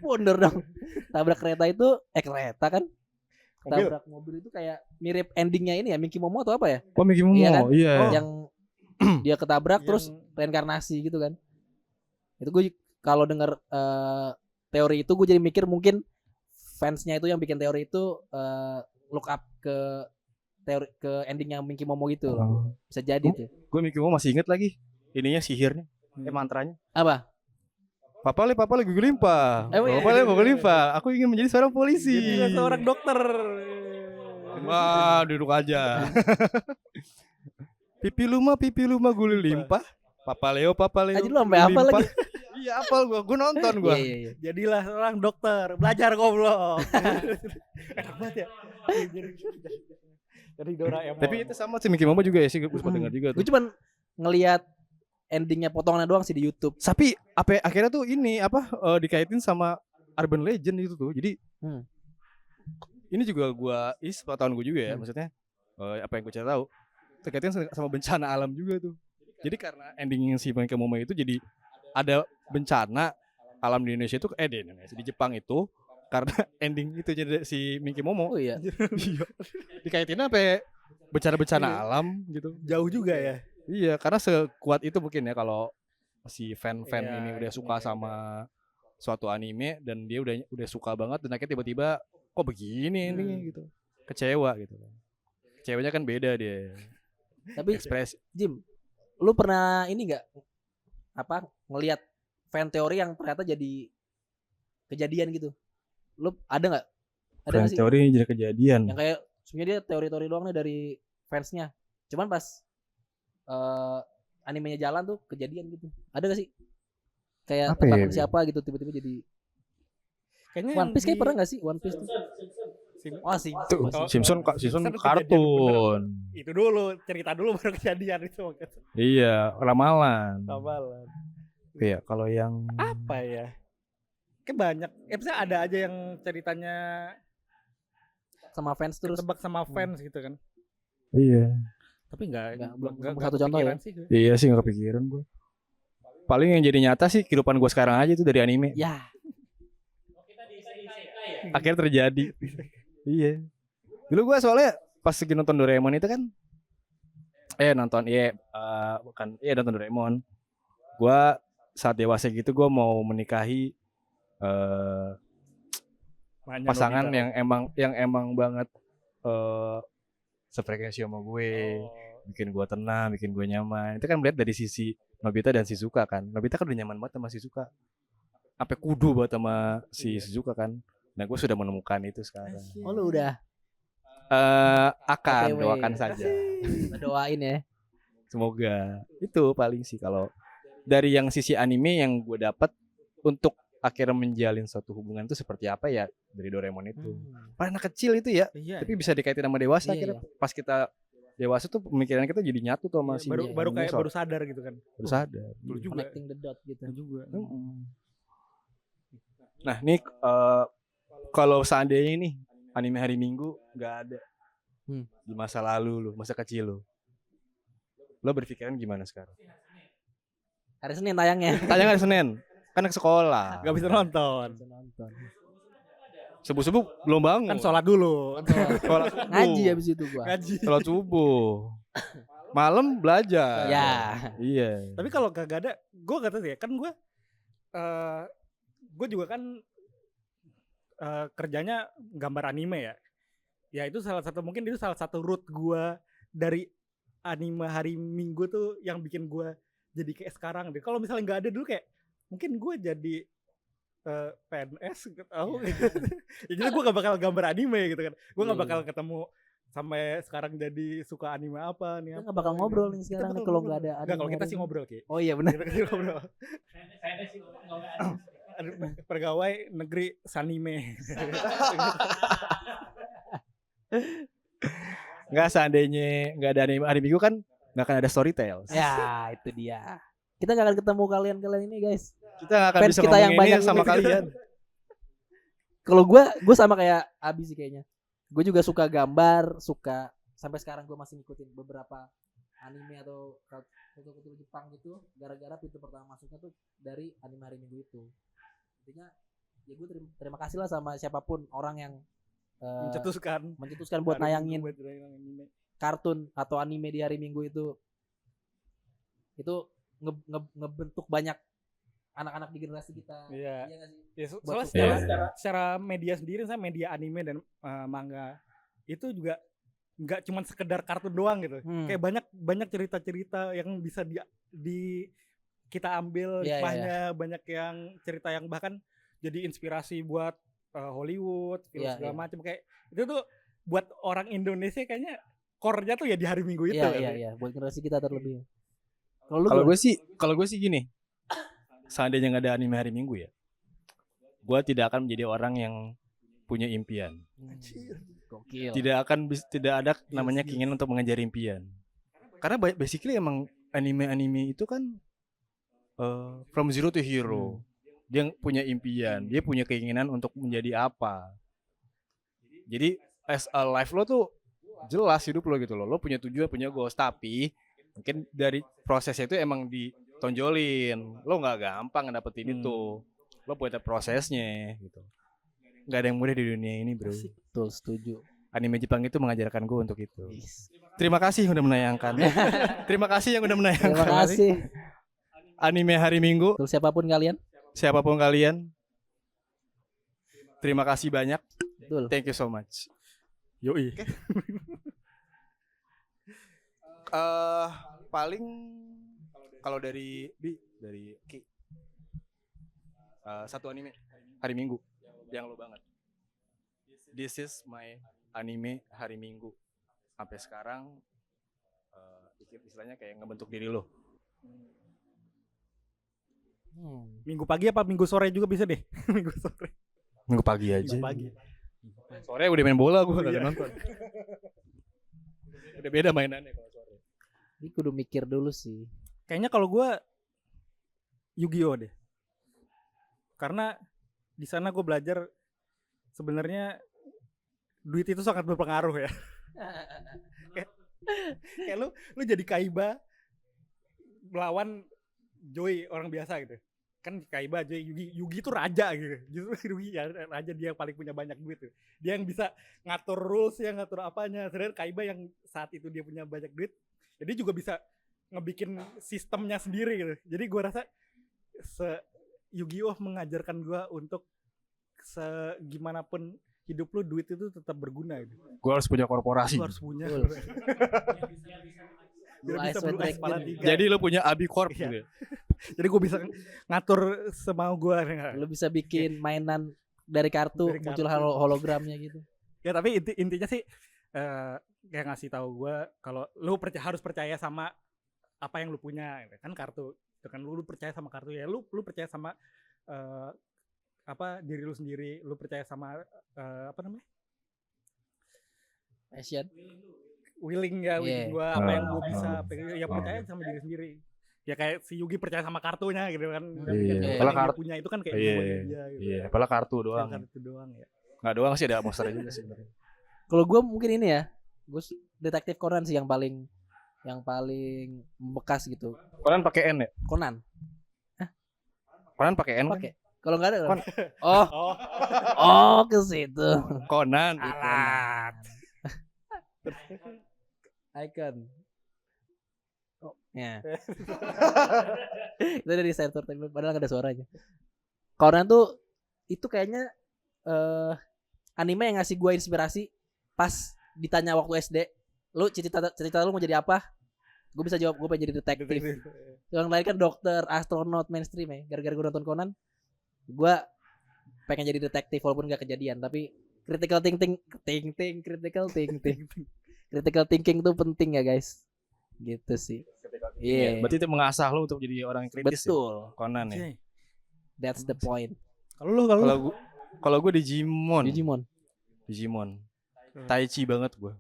B: mundur dong. Tabrak kereta itu kereta kan?
C: Mobil.
B: Tabrak mobil itu kayak mirip endingnya ini ya, Minky Momo atau apa ya?
A: Oh, Mickey Momo.
B: Iya kan?
A: Iya.
B: Yang dia ketabrak
C: Yang-
B: terus reinkarnasi gitu kan. Itu gue kalau denger teori itu gue jadi mikir mungkin fansnya itu yang bikin teori itu look up ke teori ke endingnya Minky Momo gitu.
A: Oh.
B: Bisa jadi tuh.
A: Gue Mickey Momo masih inget lagi ininya sihirnya, mantranya.
B: Apa?
A: Papa le gugu limpa.
B: Oh, iya.
A: Papa le gugu limpa. Aku ingin menjadi seorang polisi.
C: Jadilah seorang dokter.
A: Wah, duduk aja. pipi luma gulu limpa. Papa Leo
B: Aja
A: gugu
B: lu sampai apa
A: limpa.
B: lagi?
A: Iya, apal gua nonton gua.
B: Iya.
C: Jadilah seorang dokter. Belajar goblok. Enak banget ya. Jadi Doraemon.
A: Tapi itu sama sih Mickey Momo juga ya sih, gue sempat dengar juga
B: Gue
A: tuh.
B: cuman ngelihat endingnya potongannya doang sih di YouTube.
A: Tapi akhirnya tuh ini dikaitin sama urban legend itu tuh. Jadi ini juga ini sepengetahuan gue juga ya, maksudnya apa yang gue cari tahu terkaitin sama bencana alam juga tuh. Jadi karena ending si Mike Momo itu jadi ada bencana alam di Indonesia itu di Jepang itu karena ending itu jadi si Minky Momo.
B: Oh iya.
A: Iya. Dikaitin apa bencana alam gitu.
C: Jauh juga ya.
A: Iya, karena sekuat itu mungkin ya kalau si fan-fan
C: Iya,
A: ini udah suka sama suatu anime dan dia udah suka banget dan akhirnya tiba-tiba kok begini ini gitu. Kecewa gitu. Kecewanya kan beda dia.
B: Tapi
A: Ekspresi.
B: Jim, lu pernah ini enggak ngelihat fan teori yang ternyata jadi kejadian gitu? Lu ada enggak? Ada nggak sih?
A: Teori jadi kejadian.
B: Yang kayak sebenarnya dia teori-teori doang nih dari fansnya. Cuman pas animenya jalan tuh kejadian gitu. Ada gak sih? Kayak
A: Apa ya,
B: tebakan
A: Bi?
B: siapa gitu tiba-tiba jadi
C: Kayaknya
B: One Piece kayak pernah gak sih? One Piece tuh. Oh sih.
A: Tuh, Simpson kartun.
C: Itu dulu, cerita dulu baru kejadian itu.
A: Iya, ramalan.
C: Ramalan.
A: Iya, kalau yang
C: Apa ya? Kayak banyak. Misalnya ada aja yang ceritanya
B: Sama fans terus.
C: ketebak sama fans gitu kan.
A: iya.
C: Tapi
B: belum satu contoh ya.
C: sih gue.
A: Iya sih, nggak kepikiran gue. Paling yang jadi nyata sih kehidupan gue sekarang aja itu dari anime.
B: Ya,
A: Akhirnya terjadi. Iya. Dulu gue soalnya pas lagi nonton Doraemon itu kan nonton Doraemon. Gue saat dewasa gitu gue mau menikahi
C: Makanya
A: pasangan
C: Nobita.
A: yang emang banget sefrekuensi sama gue, bikin gue tenang, bikin gue nyaman. Itu kan melihat dari sisi Nobita dan Shizuka kan. Nobita kan udah nyaman banget sama Shizuka. Sampai kudu banget sama si Shizuka kan. Nah gue sudah menemukan itu sekarang.
B: oh lu udah
A: Akan
B: OTW.
A: doakan saja.
B: doain ya.
A: Semoga itu paling sih kalau dari yang sisi anime yang gue dapat untuk akhirnya menjalin suatu hubungan itu seperti apa ya dari Doraemon itu. Pas anak kecil itu ya,
C: Iya.
A: tapi bisa dikaitin sama dewasa
B: Iya,
A: akhirnya. Pas kita dewasa tuh pemikiran kita jadi nyatu tuh sama si
C: baru kayak
A: Mongso.
C: baru sadar gitu kan.
A: Baru sadar.
C: Dulu juga.
B: Connecting the dot gitu.
C: Dulu juga.
A: Nah, nih kalau seandainya nih anime hari Minggu nggak ada di masa lalu lu, masa kecil lu, lo berpikiran gimana sekarang?
B: Hari Senin tayangnya.
A: Tanya hari Senin, kan ke sekolah.
C: Gak bisa nonton.
B: Nonton.
A: Subuh-subuh belum bangun.
C: Kan sholat dulu.
A: Sholat subuh.
B: Ngaji habis itu gua.
C: Ngaji.
A: Sholat subuh. Malam belajar.
B: Ya.
A: Iya.
C: Tapi kalau gak ada, gue gak tahu sih ya. Kan gue juga kan kerjanya gambar anime ya. Ya itu mungkin itu salah satu root gue dari anime hari Minggu tuh yang bikin gue jadi kayak sekarang deh. Kalau misalnya nggak ada dulu kayak mungkin gue jadi PNS gitu. Ya, jadi gue gak bakal gambar anime gitu kan. Gue gak bakal ketemu sampai sekarang jadi suka anime apa nih.
B: Kita nggak bakal ngobrol nih sekarang nih kalau nggak ada.
C: Enggak, kalau kita sih ngobrol Ki.
B: Oh iya benar.
C: Kita sih ngobrol. Pegawai negeri Sanime.
A: Nggak, seandainya nggak ada anime hari Minggu kan nggak akan ada Storytales.
B: Ya itu dia. Kita nggak akan ketemu kalian ini guys.
A: Kita nggak akan
B: Fans
A: bisa
B: kita yang
A: ngomongin
B: banyak
A: ini sama
B: ini.
A: kalian.
B: Kalau gue sama kayak Abi sih kayaknya. Gue juga suka gambar, suka sampai sekarang gue masih ngikutin beberapa anime atau kultur Jepang gitu. Gara-gara pintu pertama masuknya tuh dari anime hari Minggu itu. Intinya ya gue terima kasih lah sama siapapun orang yang mencetuskan buat nayangin kartun atau anime di hari Minggu itu ngebentuk banyak anak-anak di generasi kita.
C: Iya.
B: Iya nggak sih?
C: Ya,
B: Buat
C: soalnya secara media sendiri, saya media anime dan manga itu juga nggak cuma sekedar kartun doang gitu. Kayak banyak cerita-cerita yang bisa di kita ambil hikmahnya, banyak yang cerita yang bahkan jadi inspirasi buat Hollywood, film segala macam kayak itu tuh buat orang Indonesia kayaknya core-nya tuh ya di hari Minggu itu.
B: Iya, buat generasi kita terlebih.
A: Kalau gue sih gini, seandainya nggak ada anime hari Minggu ya, gue tidak akan menjadi orang yang punya impian.
B: Gokil.
A: Tidak ada namanya keinginan untuk mengejar impian. Karena basically emang anime itu kan from zero to hero. Dia punya impian, dia punya keinginan untuk menjadi apa. Jadi as a life lo tuh jelas hidup lo gitu loh. Lo punya tujuan, punya goals, tapi mungkin dari prosesnya itu emang ditonjolin. Lo nggak gampang dapetin itu. Lo punya prosesnya gitu. Nggak ada yang mudah di dunia ini, bro.
B: Betul, setuju.
A: Anime Jepang itu mengajarkan gue untuk itu.
B: Yes.
A: Terima kasih yang udah menayangkan. Terima kasih yang udah menayangkan.
B: Terima kasih.
A: Anime hari Minggu.
B: Untuk siapapun kalian.
A: Siapapun kalian. Terima kasih banyak.
B: Betul.
A: Thank you so much.
C: Yoi.
A: Paling kalau dari Ki, satu anime hari Minggu yang lo banget. This is my anime hari Minggu. Sampai sekarang istilahnya kayak ngebentuk diri lo.
C: Minggu pagi apa minggu sore juga bisa deh. Minggu sore.
A: Minggu pagi aja.
C: Minggu pagi.
A: Sore udah main bola gue kagak nonton. Udah beda mainannya kalau sore.
B: Ini kudu mikir dulu sih.
C: Kayaknya kalau gue Yu-Gi-Oh deh. Karena di sana gue belajar sebenarnya duit itu sangat berpengaruh ya. Kayak lu jadi Kaiba melawan Joy orang biasa gitu. Kan Kaiba Joy Yugi itu raja gitu. Justru Yugi ya raja, dia yang paling punya banyak duit tuh. Dia yang bisa ngatur rules, yang ngatur apanya. Sedangkan Kaiba yang saat itu dia punya banyak duit, jadi juga bisa ngebikin sistemnya sendiri gitu. Jadi gue rasa Yu-Gi-Oh mengajarkan gue untuk segimanapun hidup lu, duit itu tetap berguna gitu.
A: Gue harus punya korporasi.
C: Lu harus punya.
B: Blue
C: Biar
B: Eyes
C: bisa
B: White
C: Blue Eyes kepala
B: Dragon.
C: 3.
A: Jadi lu punya Abi Corp
C: Iya.
A: gitu.
C: Jadi gue bisa ngatur semau gue.
B: Lu bisa bikin mainan dari kartu,
C: Dari
B: muncul
C: kartu.
B: hologramnya gitu.
C: Ya tapi intinya sih kayak ngasih tahu gue kalau lu harus percaya sama apa yang lu punya gitu. Kan kartu itu kan lu percaya sama kartu ya, lu percaya sama diri lu sendiri, lu percaya sama apa namanya,
B: Passion.
C: willing ya, willing gue apa yang gue bisa, ya percaya sama diri sendiri. Ya kayak si Yugi percaya sama kartunya gitu kan.
A: Iya.
C: Yang
A: Kalau
C: dia punya itu kan kayak
A: Iya.
C: buat dia gitu.
A: Iya, apalah kartu
C: Yang
A: doang.
C: kartu doang ya.
A: Nggak doang sih, ada monster juga sih sebenarnya.
B: Kalau gue mungkin ini ya, gue detektif Conan sih yang paling membekas gitu.
A: Conan pakai N ya?
B: Conan.
A: Conan pakai N kan?
B: Pakai. Kalau nggak ada.
A: Kon-
B: Oh, oh ke situ.
A: Conan.
C: Alat.
B: Icon. Oh, ya. Itu dari sensor tapi padahal nggak ada suaranya. Conan tuh itu kayaknya anime yang ngasih gue inspirasi pas ditanya waktu SD, lu cita-cita lu mau jadi apa? Gue bisa jawab gue pengen jadi detektif. Yang lain kan dokter, astronot, mainstream ya. Gara-gara gue nonton Conan, gue pengen jadi detektif walaupun gak kejadian. Tapi critical thinking itu penting ya guys. Gitu sih. Iya.
A: Berarti itu mengasah lo untuk jadi orang yang kritis.
B: Betul.
A: Ya? Conan ya.
B: That's the point.
A: Kalau gue Digimon.
B: Digimon.
A: Tai Chi banget gue.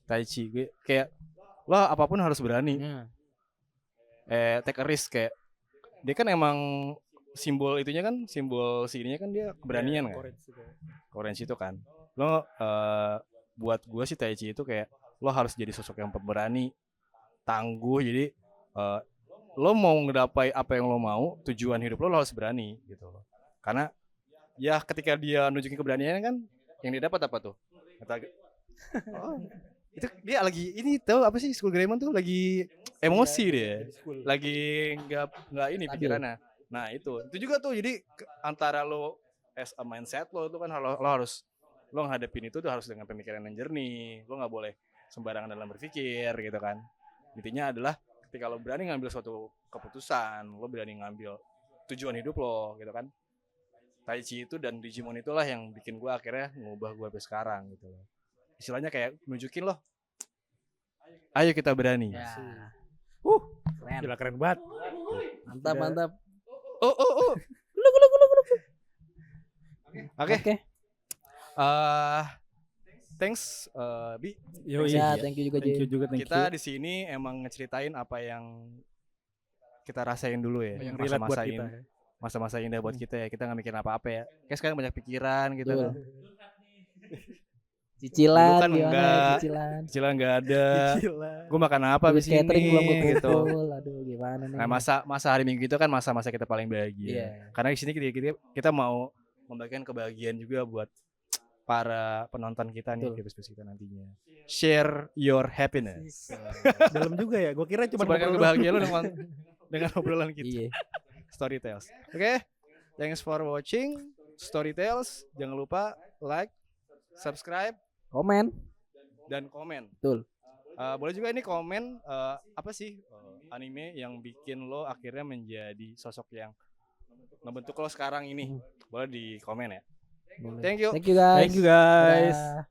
A: Tai Chi gue kayak lo apapun harus berani. Take a risk kayak dia kan emang simbol itunya kan, simbol sininya kan dia keberanian kan. Courage itu kan. Lo buat gue sih Tai Chi itu kayak lo harus jadi sosok yang pemberani, tangguh. Jadi lo mau ngedapai apa yang lo mau, tujuan hidup lo harus berani gitu loh. Karena ya ketika dia nunjukin keberaniannya kan, yang dia dapat apa tuh? Itu dia lagi ini tahu apa sih, School Greymon tuh lagi emosi dia, lagi nggak ini pikirannya. Nah itu juga tuh, jadi antara lo as a mindset lo itu kan lo harus lo ngadepin itu tuh harus dengan pemikiran yang jernih, lo nggak boleh sembarangan dalam berpikir gitu kan. Intinya adalah ketika lo berani ngambil suatu keputusan, lo berani ngambil tujuan hidup lo gitu kan. Tai Chi itu dan Digimon itulah yang bikin gue akhirnya ngubah gue sampai sekarang gitu loh. Istilahnya kayak nunjukin loh, ayo kita berani.
B: Ya.
C: Keren. Gila keren banget.
B: Mantap.
A: Oh. Oke. Thanks Bi.
B: Ya, thank you juga Jay.
C: Thank you.
A: Kita di sini emang ngeceritain apa yang kita rasain dulu ya.
C: Yang relate buat kita.
A: Masa-masa indah buat kita ya. Kita nggak mikirin apa-apa ya. Kayak sekarang banyak pikiran gitu
B: Betul.
A: kan.
B: Cicilan
A: Dulu kan
B: gimana
A: enggak.
B: cicilan.
A: Cicilan nggak ada.
C: Gila.
A: Gue makan apa
B: Habis
A: abis ini
B: catering belum
A: gitu.
B: kekumpul. Aduh gimana nih.
A: Nah masa hari Minggu itu kan masa-masa kita paling bahagia.
B: Iya.
A: Karena di sini kita mau membagikan kebahagiaan juga buat para penonton kita nih,
B: Betul.
A: viewers kita nantinya. Share your happiness.
C: Dalam juga ya. Gue kira cuma
A: Sebarkan
C: ngobrol
A: kebahagiaan lu dengan obrolan kita.
B: Iya.
A: Storytales. Oke. Thanks for watching Storytales. Jangan lupa like, subscribe,
B: Komen.
A: dan komen.
B: Betul.
A: Boleh juga ini komen apa sih anime yang bikin lo akhirnya menjadi sosok yang membentuk lo sekarang ini. Boleh di komen ya.
B: Boleh.
A: Thank you.
B: Thank you guys.
C: Thank you guys.
B: Dadah.